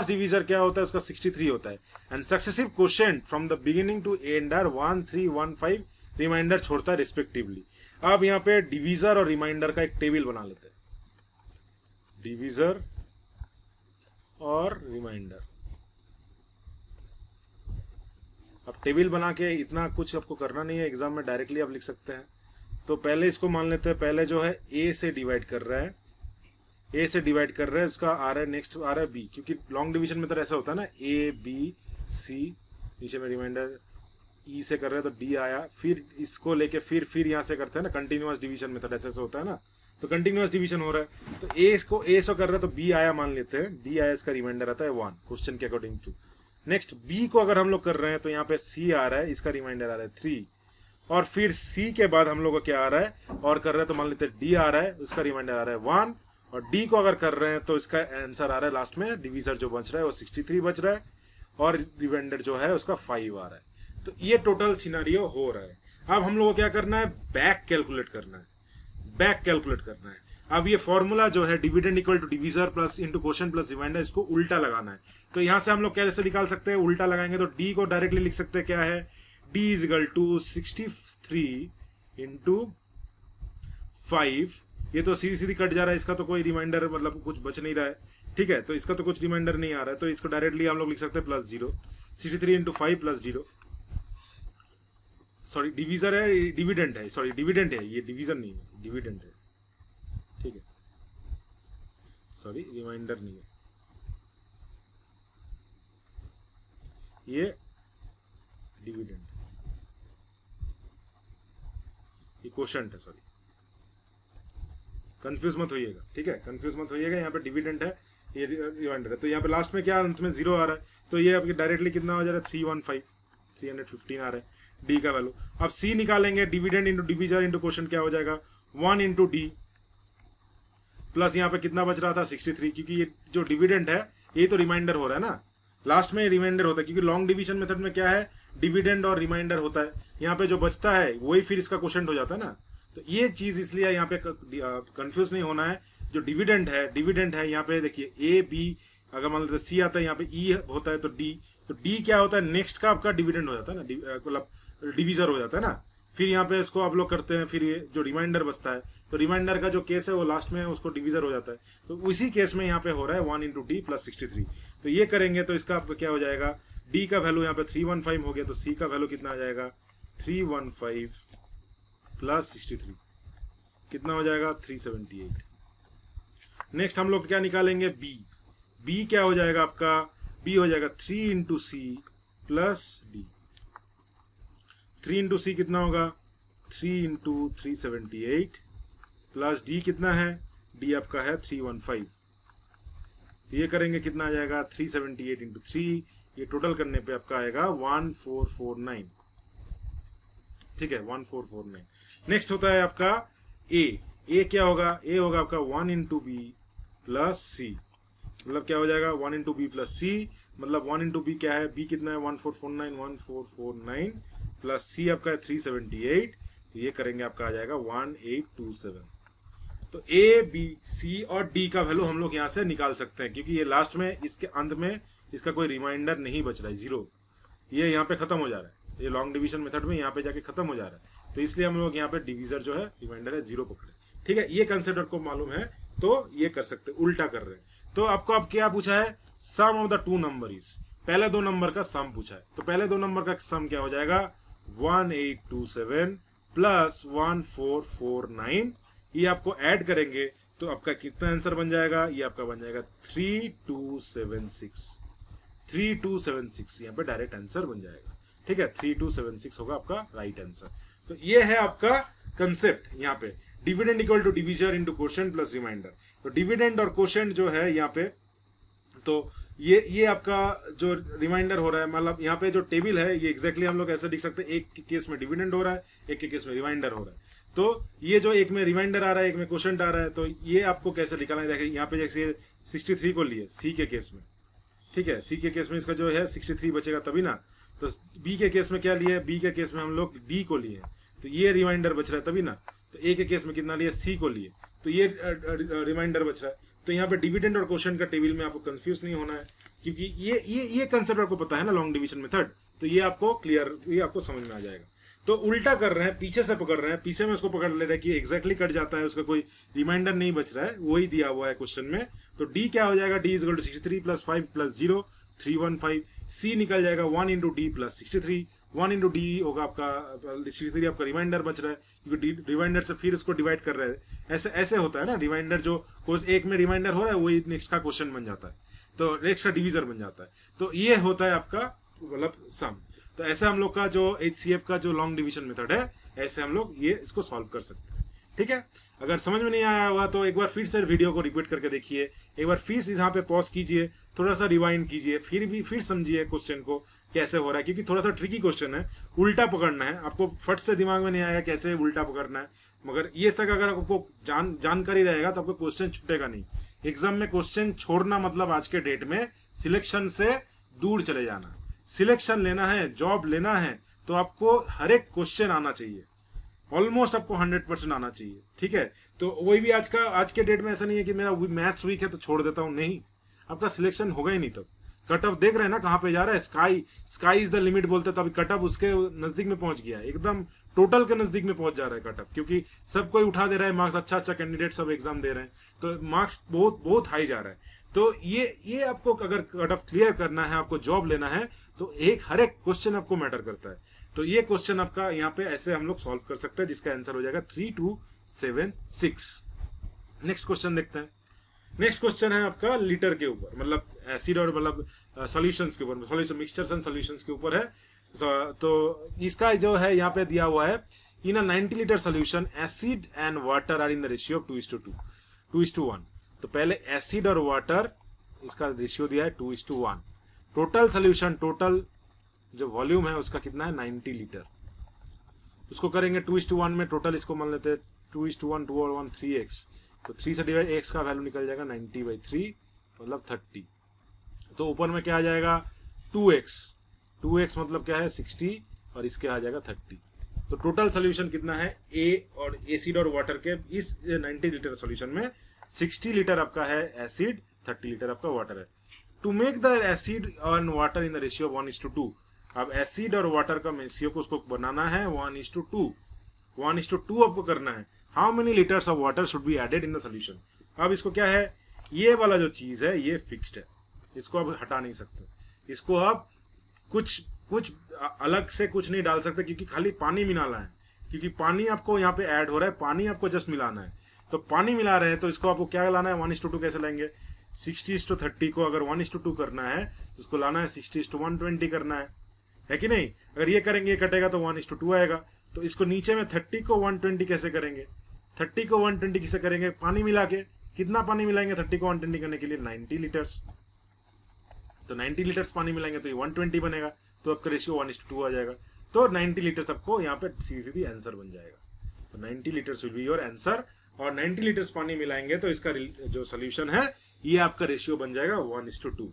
divisor क्या होता है उसका 63 होता है, and successive quotient from the beginning to end are 1, 3, 1, 5 remainder छोड़ता है रिस्पेक्टिवली। अब यहाँ पे डिवीजर और रिमाइंडर का एक टेबल बना लेते हैं, डिवीजर और रिमाइंडर। अब टेबल बना के इतना कुछ आपको करना नहीं है, एग्जाम में डायरेक्टली आप लिख सकते हैं। तो पहले इसको मान लेते हैं, पहले जो है ए से डिवाइड कर रहा है, उसका आ रहा है, नेक्स्ट आ रहा है बी, क्योंकि लॉन्ग डिवीजन में तो ऐसा होता है ना, ए बी सी, नीचे में रिमाइंडर ई से कर रहे हैं तो डी आया, फिर इसको लेके फिर यहाँ से करते हैं ना, कंटिन्यूअस डिवीजन मेथड ऐसे होता है ना। तो कंटिन्यूअस डिवीजन हो रहा है। तो ए इसको ए सो कर रहा है तो बी आया मान लेते हैं, बी आया, इसका रिमाइंडर आता है 1 क्वेश्चन के अकॉर्डिंग टू। नेक्स्ट बी को अगर हम लोग कर रहे हैं तो यहाँ पे सी आ रहा है, इसका रिमाइंडर आ रहा है 3, और फिर सी के बाद हम लोग का क्या आ रहा है और कर रहे हैं तो मान लेते हैं डी आ रहा है, उसका रिमाइंडर आ रहा है 1, और डी को अगर कर रहे हैं तो इसका आंसर आ रहा है लास्ट में डिवीजर जो बच रहा है वो 63 बच रहा है, और रिमाइंडर जो है उसका 5 आ रहा है। तो ये टोटल सिनेरियो हो रहा है। अब हम लोग को क्या करना है, बैक कैलकुलेट करना है, बैक कैलकुलेट करना है। अब ये फॉर्मूला जो है dividend equal to divisor plus into quotient plus remainder, इसको उल्टा लगाना है। तो यहां से हम लोग कैसे निकाल सकते हैं, उल्टा लगाएंगे तो डी को डायरेक्टली लिख सकते हैं, क्या है, D is equal to 63 into 5, ये तो सीधी सीधी कट जा रहा है, इसका तो कोई रिमाइंडर मतलब कुछ बच नहीं रहा है, ठीक है, तो इसका तो कुछ रिमाइंडर नहीं आ रहा है, तो इसको डायरेक्टली हम लोग लिख सकते हैं plus 0, 63 into 5 plus 0, sorry divisor है, डिविडेंड है, सॉरी डिविडेंड है, ये डिवीजन नहीं है, डिविडेंड है, ठीक है, सॉरी रिमाइंडर नहीं है, ये डिविडेंड, ये क्वोशिएंट है, सॉरी कंफ्यूज मत होइएगा, ठीक है, कंफ्यूज मत होइएगा, यहाँ पे डिविडेंड है, ये रिमाइंडर है, तो यहाँ पे लास्ट में क्या अंत में 0 आ रहा है, तो ये आपके डायरेक्टली कितना हो जा रहा है 315 आ रहा है डी का वैल्यू। अब सी निकालेंगे, dividend into divisor into quotient क्या हो जाएगा 1 इंटू डी, प्लस यहाँ पे कितना बच रहा था 63, क्योंकि ये जो डिविडेंड है ये तो रिमाइंडर हो रहा है ना, लास्ट में रिमाइंडर होता है, क्योंकि लॉन्ग डिवीजन मेथड में क्या है डिविडेंड और रिमाइंडर होता है, यहाँ पे जो बचता है वही फिर इसका क्वोशिएंट हो जाता है ना, तो ये चीज इसलिए यहाँ पे कंफ्यूज नहीं होना है। जो डिविडेंड है यहाँ पे देखिए ए बी, अगर मान लो सी आता है यहाँ पे ई होता है तो डी क्या होता है, नेक्स्ट का आपका डिविडेंड हो जाता है ना, मतलब डिवीजर हो जाता है ना, फिर यहाँ पे इसको आप लोग करते हैं, फिर ये जो रिमाइंडर बचता है तो रिमाइंडर का जो केस है वो लास्ट में उसको डिवीजर हो जाता है, तो उसी केस में यहाँ पे हो रहा है 1 इंटू डी प्लस 63, तो ये करेंगे तो इसका आपका क्या हो जाएगा, डी का वैल्यू यहाँ पे 315 हो गया, तो सी का वैल्यू कितना आ जाएगा 315 प्लस 63 कितना हो जाएगा 378। नेक्स्ट हम लोग क्या निकालेंगे, बी क्या हो जाएगा आपका, बी हो जाएगा 3 into C plus D, 3 into C कितना होगा 3 इंटू 378 प्लस डी कितना है, डी आपका है 315, तो ये करेंगे कितना आ जाएगा 378 इंटू 3, ये टोटल करने पे आपका आएगा 1449, ठीक है 1449। नेक्स्ट होता है आपका ए क्या होगा, ए होगा आपका 1 इंटू बी प्लस सी, मतलब क्या हो जाएगा 1 इंटू बी प्लस सी, मतलब 1 इंटू बी क्या है, बी कितना है 1449 प्लस सी आपका है 378, तो ये करेंगे आपका आ जाएगा 1827। तो ए बी सी और डी का वैल्यू हम लोग यहाँ से निकाल सकते हैं, क्योंकि ये लास्ट में इसके अंत में इसका कोई रिमाइंडर नहीं बच रहा है, 0, ये यहाँ पे खत्म हो जा रहा है, ये लॉन्ग डिवीजन मेथड में यहाँ पे जाके खत्म हो जा रहा है, तो इसलिए हम लोग यहाँ पे डिवीजर जो है रिमाइंडर है 0 पकड़े, ठीक है, ये कंसेप्ट आपको मालूम है तो ये कर सकते, उल्टा कर रहे हैं। तो आपको अब क्या पूछा है, sum of the two number is, पहले दो नंबर का सम पूछा है, तो पहले दो नंबर का सम क्या हो जाएगा 1827 प्लस 1449, ये आपको ऐड करेंगे तो आपका कितना आंसर बन जाएगा, ये आपका बन जाएगा 3276, यहाँ पे डायरेक्ट आंसर बन जाएगा, ठीक है 3276 होगा आपका राइट आंसर। तो ये है आपका कंसेप्ट, यहाँ पे dividend equal to divisor into quotient plus remainder. तो डिविडेंड और क्वोशिएंट जो है यहाँ पे, तो ये आपका जो रिमाइंडर हो रहा है, मतलब यहाँ पे जो टेबल है ये एग्जैक्टली हम लोग ऐसे लिख सकते हैं, एक के केस में डिविडेंड हो रहा है, एक के केस में रिमाइंडर हो रहा है, तो ये जो एक में रिमाइंडर आ रहा है एक में क्वोशिएंट आ रहा है, तो ये आपको कैसे निकालना है, देखिए यहाँ पे जैसे 63 को लिए सी के केस में, ठीक है, सी के केस में इसका जो है 63 बचेगा तभी ना, तो बी के केस में क्या लिए, बी के केस में हम लोग डी को लिए, तो ये रिमाइंडर बच रहा है तभी ना, तो ए के केस में कितना लिए, सी को लिए, तो ये रिमाइंडर बच रहा है। तो यहाँ पे डिविडेंड और क्वोशिएंट का टेबल में आपको कंफ्यूज नहीं होना है, क्योंकि ये कंसेप्ट आपको पता है ना लॉन्ग डिवीजन मेथड, तो ये आपको क्लियर, ये आपको समझ में आ जाएगा। तो उल्टा कर रहे हैं, पीछे से पकड़ रहे हैं, पीछे में उसको पकड़ ले रहे हैं कि एग्जैक्टली कट जाता है, उसका कोई रिमाइंडर नहीं बच रहा है, वही दिया हुआ है क्वेश्चन में। तो डी क्या हो जाएगा, D is equal to 63 plus 5 plus 0 315, C निकल जाएगा 1 into D plus 63, 1 into D होगा आपका 63, आपका रिमाइंडर बच रहा है, क्योंकि रिमाइंडर से फिर उसको डिवाइड कर रहे हैं, ऐसे होता है ना, रिमाइंडर जो एक में रिमाइंडर हो रहा है वही नेक्स्ट का क्वेश्चन बन जाता है, तो नेक्स्ट का डिवीजर बन जाता है, तो ये होता है आपका मतलब सम। तो ऐसे हम लोग का जो HCF का जो लॉन्ग डिवीजन मेथड है, ऐसे हम लोग ये इसको सॉल्व कर सकते हैं, ठीक है। अगर समझ में नहीं आया होगा तो एक बार फिर से वीडियो को रिपीट करके देखिए, एक बार फिर यहाँ पे पॉज कीजिए, थोड़ा सा रिवाइंड कीजिए, फिर समझिए क्वेश्चन को कैसे हो रहा है, क्योंकि थोड़ा सा ट्रिकी क्वेश्चन है, उल्टा पकड़ना है आपको, फट से दिमाग में नहीं आएगा कैसे उल्टा पकड़ना है, मगर ये सब अगर आपको जानकारी रहेगा तो आपको क्वेश्चन छूटेगा नहीं। एग्जाम में क्वेश्चन छोड़ना मतलब आज के डेट में सिलेक्शन से दूर चले जाना। सिलेक्शन लेना है, जॉब लेना है, तो आपको हर एक क्वेश्चन आना चाहिए, ऑलमोस्ट आपको 100% आना चाहिए, ठीक है। तो वही भी आज के डेट में ऐसा नहीं है कि मेरा मैथ्स वीक है तो छोड़ देता हूँ, नहीं, आपका सिलेक्शन होगा ही नहीं। तब कट ऑफ देख रहे हैं ना कहाँ पे जा रहा है, स्काई इज द लिमिट बोलते, तो अभी कट ऑफ उसके नजदीक में पहुंच गया है, एकदम टोटल के नजदीक में पहुंच जा रहा है कट ऑफ, क्योंकि सब कोई उठा दे रहा है मार्क्स, अच्छा कैंडिडेट सब एग्जाम दे रहे हैं, तो मार्क्स बहुत हाई जा रहा है। तो ये आपको अगर कट ऑफ क्लियर करना है, आपको जॉब लेना है, तो हर एक क्वेश्चन आपको मैटर करता है। तो ये क्वेश्चन आपका यहाँ पे ऐसे हम लोग सॉल्व कर सकते हैं, जिसका आंसर हो जाएगा 3276। नेक्स्ट क्वेश्चन देखते हैं। नेक्स्ट क्वेश्चन है आपका लीटर के ऊपर, मतलब एसिड और मतलब सॉल्यूशंस के ऊपर, सॉल्यूशन मिक्सचर्स एंड सॉल्यूशंस के ऊपर है। तो इसका जो है यहाँ पे दिया हुआ है, in a 90 litre solution acid and water are in the ratio of 2:1। तो पहले एसिड और वाटर, इसका रेशियो दिया है 2:1। टोटल सॉल्यूशन, टोटल जो वॉल्यूम है उसका कितना है, 90 लीटर। उसको करेंगे 2:1 में, टोटल इसको मान लेते हैं 2:1, 2 और 1 3x, तो 3 से डिवाइड x का वैल्यू निकल जाएगा 90/3 मतलब 30। तो ऊपर में क्या आ जाएगा 2x मतलब क्या है 60 और इसके आ जाएगा 30। तो टोटल सोल्यूशन कितना है, ए और एसिड और वाटर के इस 90 लीटर सोल्यूशन में 60 लीटर आपका है एसिड, 30 लीटर आपका वाटर है। To make the acid and water in the ratio 1:2, अब एसिड और वाटर का रेशियो को उसको बनाना है 1:2, 1:2 आपको करना है। How many litres of water should be added in the solution. अब इसको क्या है, ये वाला जो चीज है ये फिक्स्ड है, इसको आप हटा नहीं सकते, इसको आप कुछ अलग से कुछ नहीं डाल सकते, क्योंकि खाली पानी मिलाना है, क्योंकि पानी आपको यहाँ पे ऐड हो रहा है, पानी आपको जस्ट मिलाना है। तो पानी मिला रहे हैं तो इसको आपको क्या लाना है, 1:2 कैसे लाएंगे, 60:30 को अगर 1:2 करना है तो उसको लाना है 60:120 करना है कि नहीं। अगर ये करेंगे, ये कटेगा तो 1:2 आएगा। तो इसको नीचे में 30 को 120 कैसे करेंगे, 30 को 120 कैसे करेंगे, पानी मिला के। कितना पानी मिलाएंगे 30 को 120 करने के लिए, 90 लीटर्स। तो 90 लीटर्स पानी मिलाएंगे तो ये 120 बनेगा, तो आपका रेशियो 1:2 आ जाएगा। तो 90 लीटर्स आपको यहाँ पे सीधी आंसर बन जाएगा। तो 90 litres will be your answer, और 90 लीटर्स पानी मिलाएंगे तो इसका जो सोल्यूशन है ये आपका रेशियो बन जाएगा 1:2।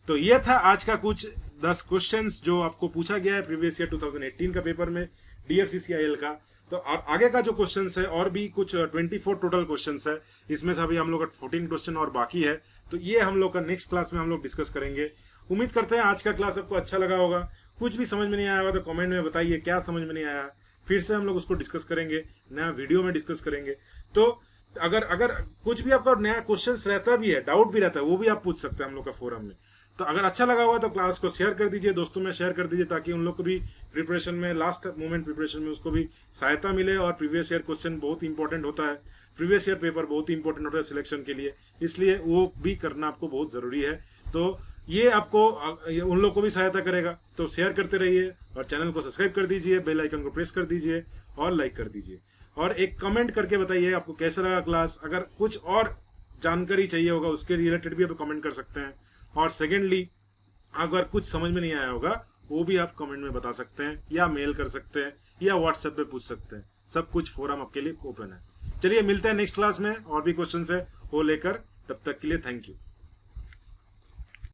तो ये था आज का कुछ 10 क्वेश्चंस जो आपको पूछा गया है प्रीवियस ईयर 2018 का पेपर में DFCCIL का। तो आगे का जो क्वेश्चंस है और भी कुछ 24 टोटल क्वेश्चंस है, इसमें से अभी हम लोग का 14 क्वेश्चन और बाकी है। तो ये हम लोग का नेक्स्ट क्लास में हम लोग डिस्कस करेंगे। उम्मीद करते हैं आज का क्लास आपको अच्छा लगा होगा। कुछ भी समझ में नहीं आया होगा तो कमेंट में बताइए क्या समझ में नहीं आया, फिर से हम लोग उसको डिस्कस करेंगे, नया वीडियो में डिस्कस करेंगे। तो अगर कुछ भी आपका नया क्वेश्चन रहता भी है, डाउट भी रहता है, वो भी आप पूछ सकते हैं हम लोग का फोरम में। तो अगर अच्छा लगा हुआ तो क्लास को शेयर कर दीजिए, दोस्तों में शेयर कर दीजिए, ताकि उन लोग को भी प्रिपरेशन में, लास्ट मोमेंट प्रिपरेशन में उसको भी सहायता मिले। और प्रीवियस ईयर क्वेश्चन बहुत इंपॉर्टेंट होता है, प्रीवियस ईयर पेपर बहुत इंपॉर्टेंट होता है सिलेक्शन के लिए, इसलिए वो भी करना आपको बहुत जरूरी है। तो ये आपको उन लोग को भी सहायता करेगा। तो शेयर करते रहिए और चैनल को सब्सक्राइब कर दीजिए, बेल आइकन को प्रेस कर दीजिए और लाइक कर दीजिए। और एक कमेंट करके बताइए आपको कैसा लगा क्लास। अगर कुछ और जानकारी चाहिए होगा उसके रिलेटेड भी आप कमेंट कर सकते हैं। और सेकेंडली, अगर कुछ समझ में नहीं आया होगा वो भी आप कमेंट में बता सकते हैं, या मेल कर सकते हैं, या व्हाट्सएप पे पूछ सकते हैं। सब कुछ फोरम आपके लिए ओपन है। चलिए मिलते हैं नेक्स्ट क्लास में, और भी क्वेश्चन है वो लेकर। तब तक के लिए थैंक यू।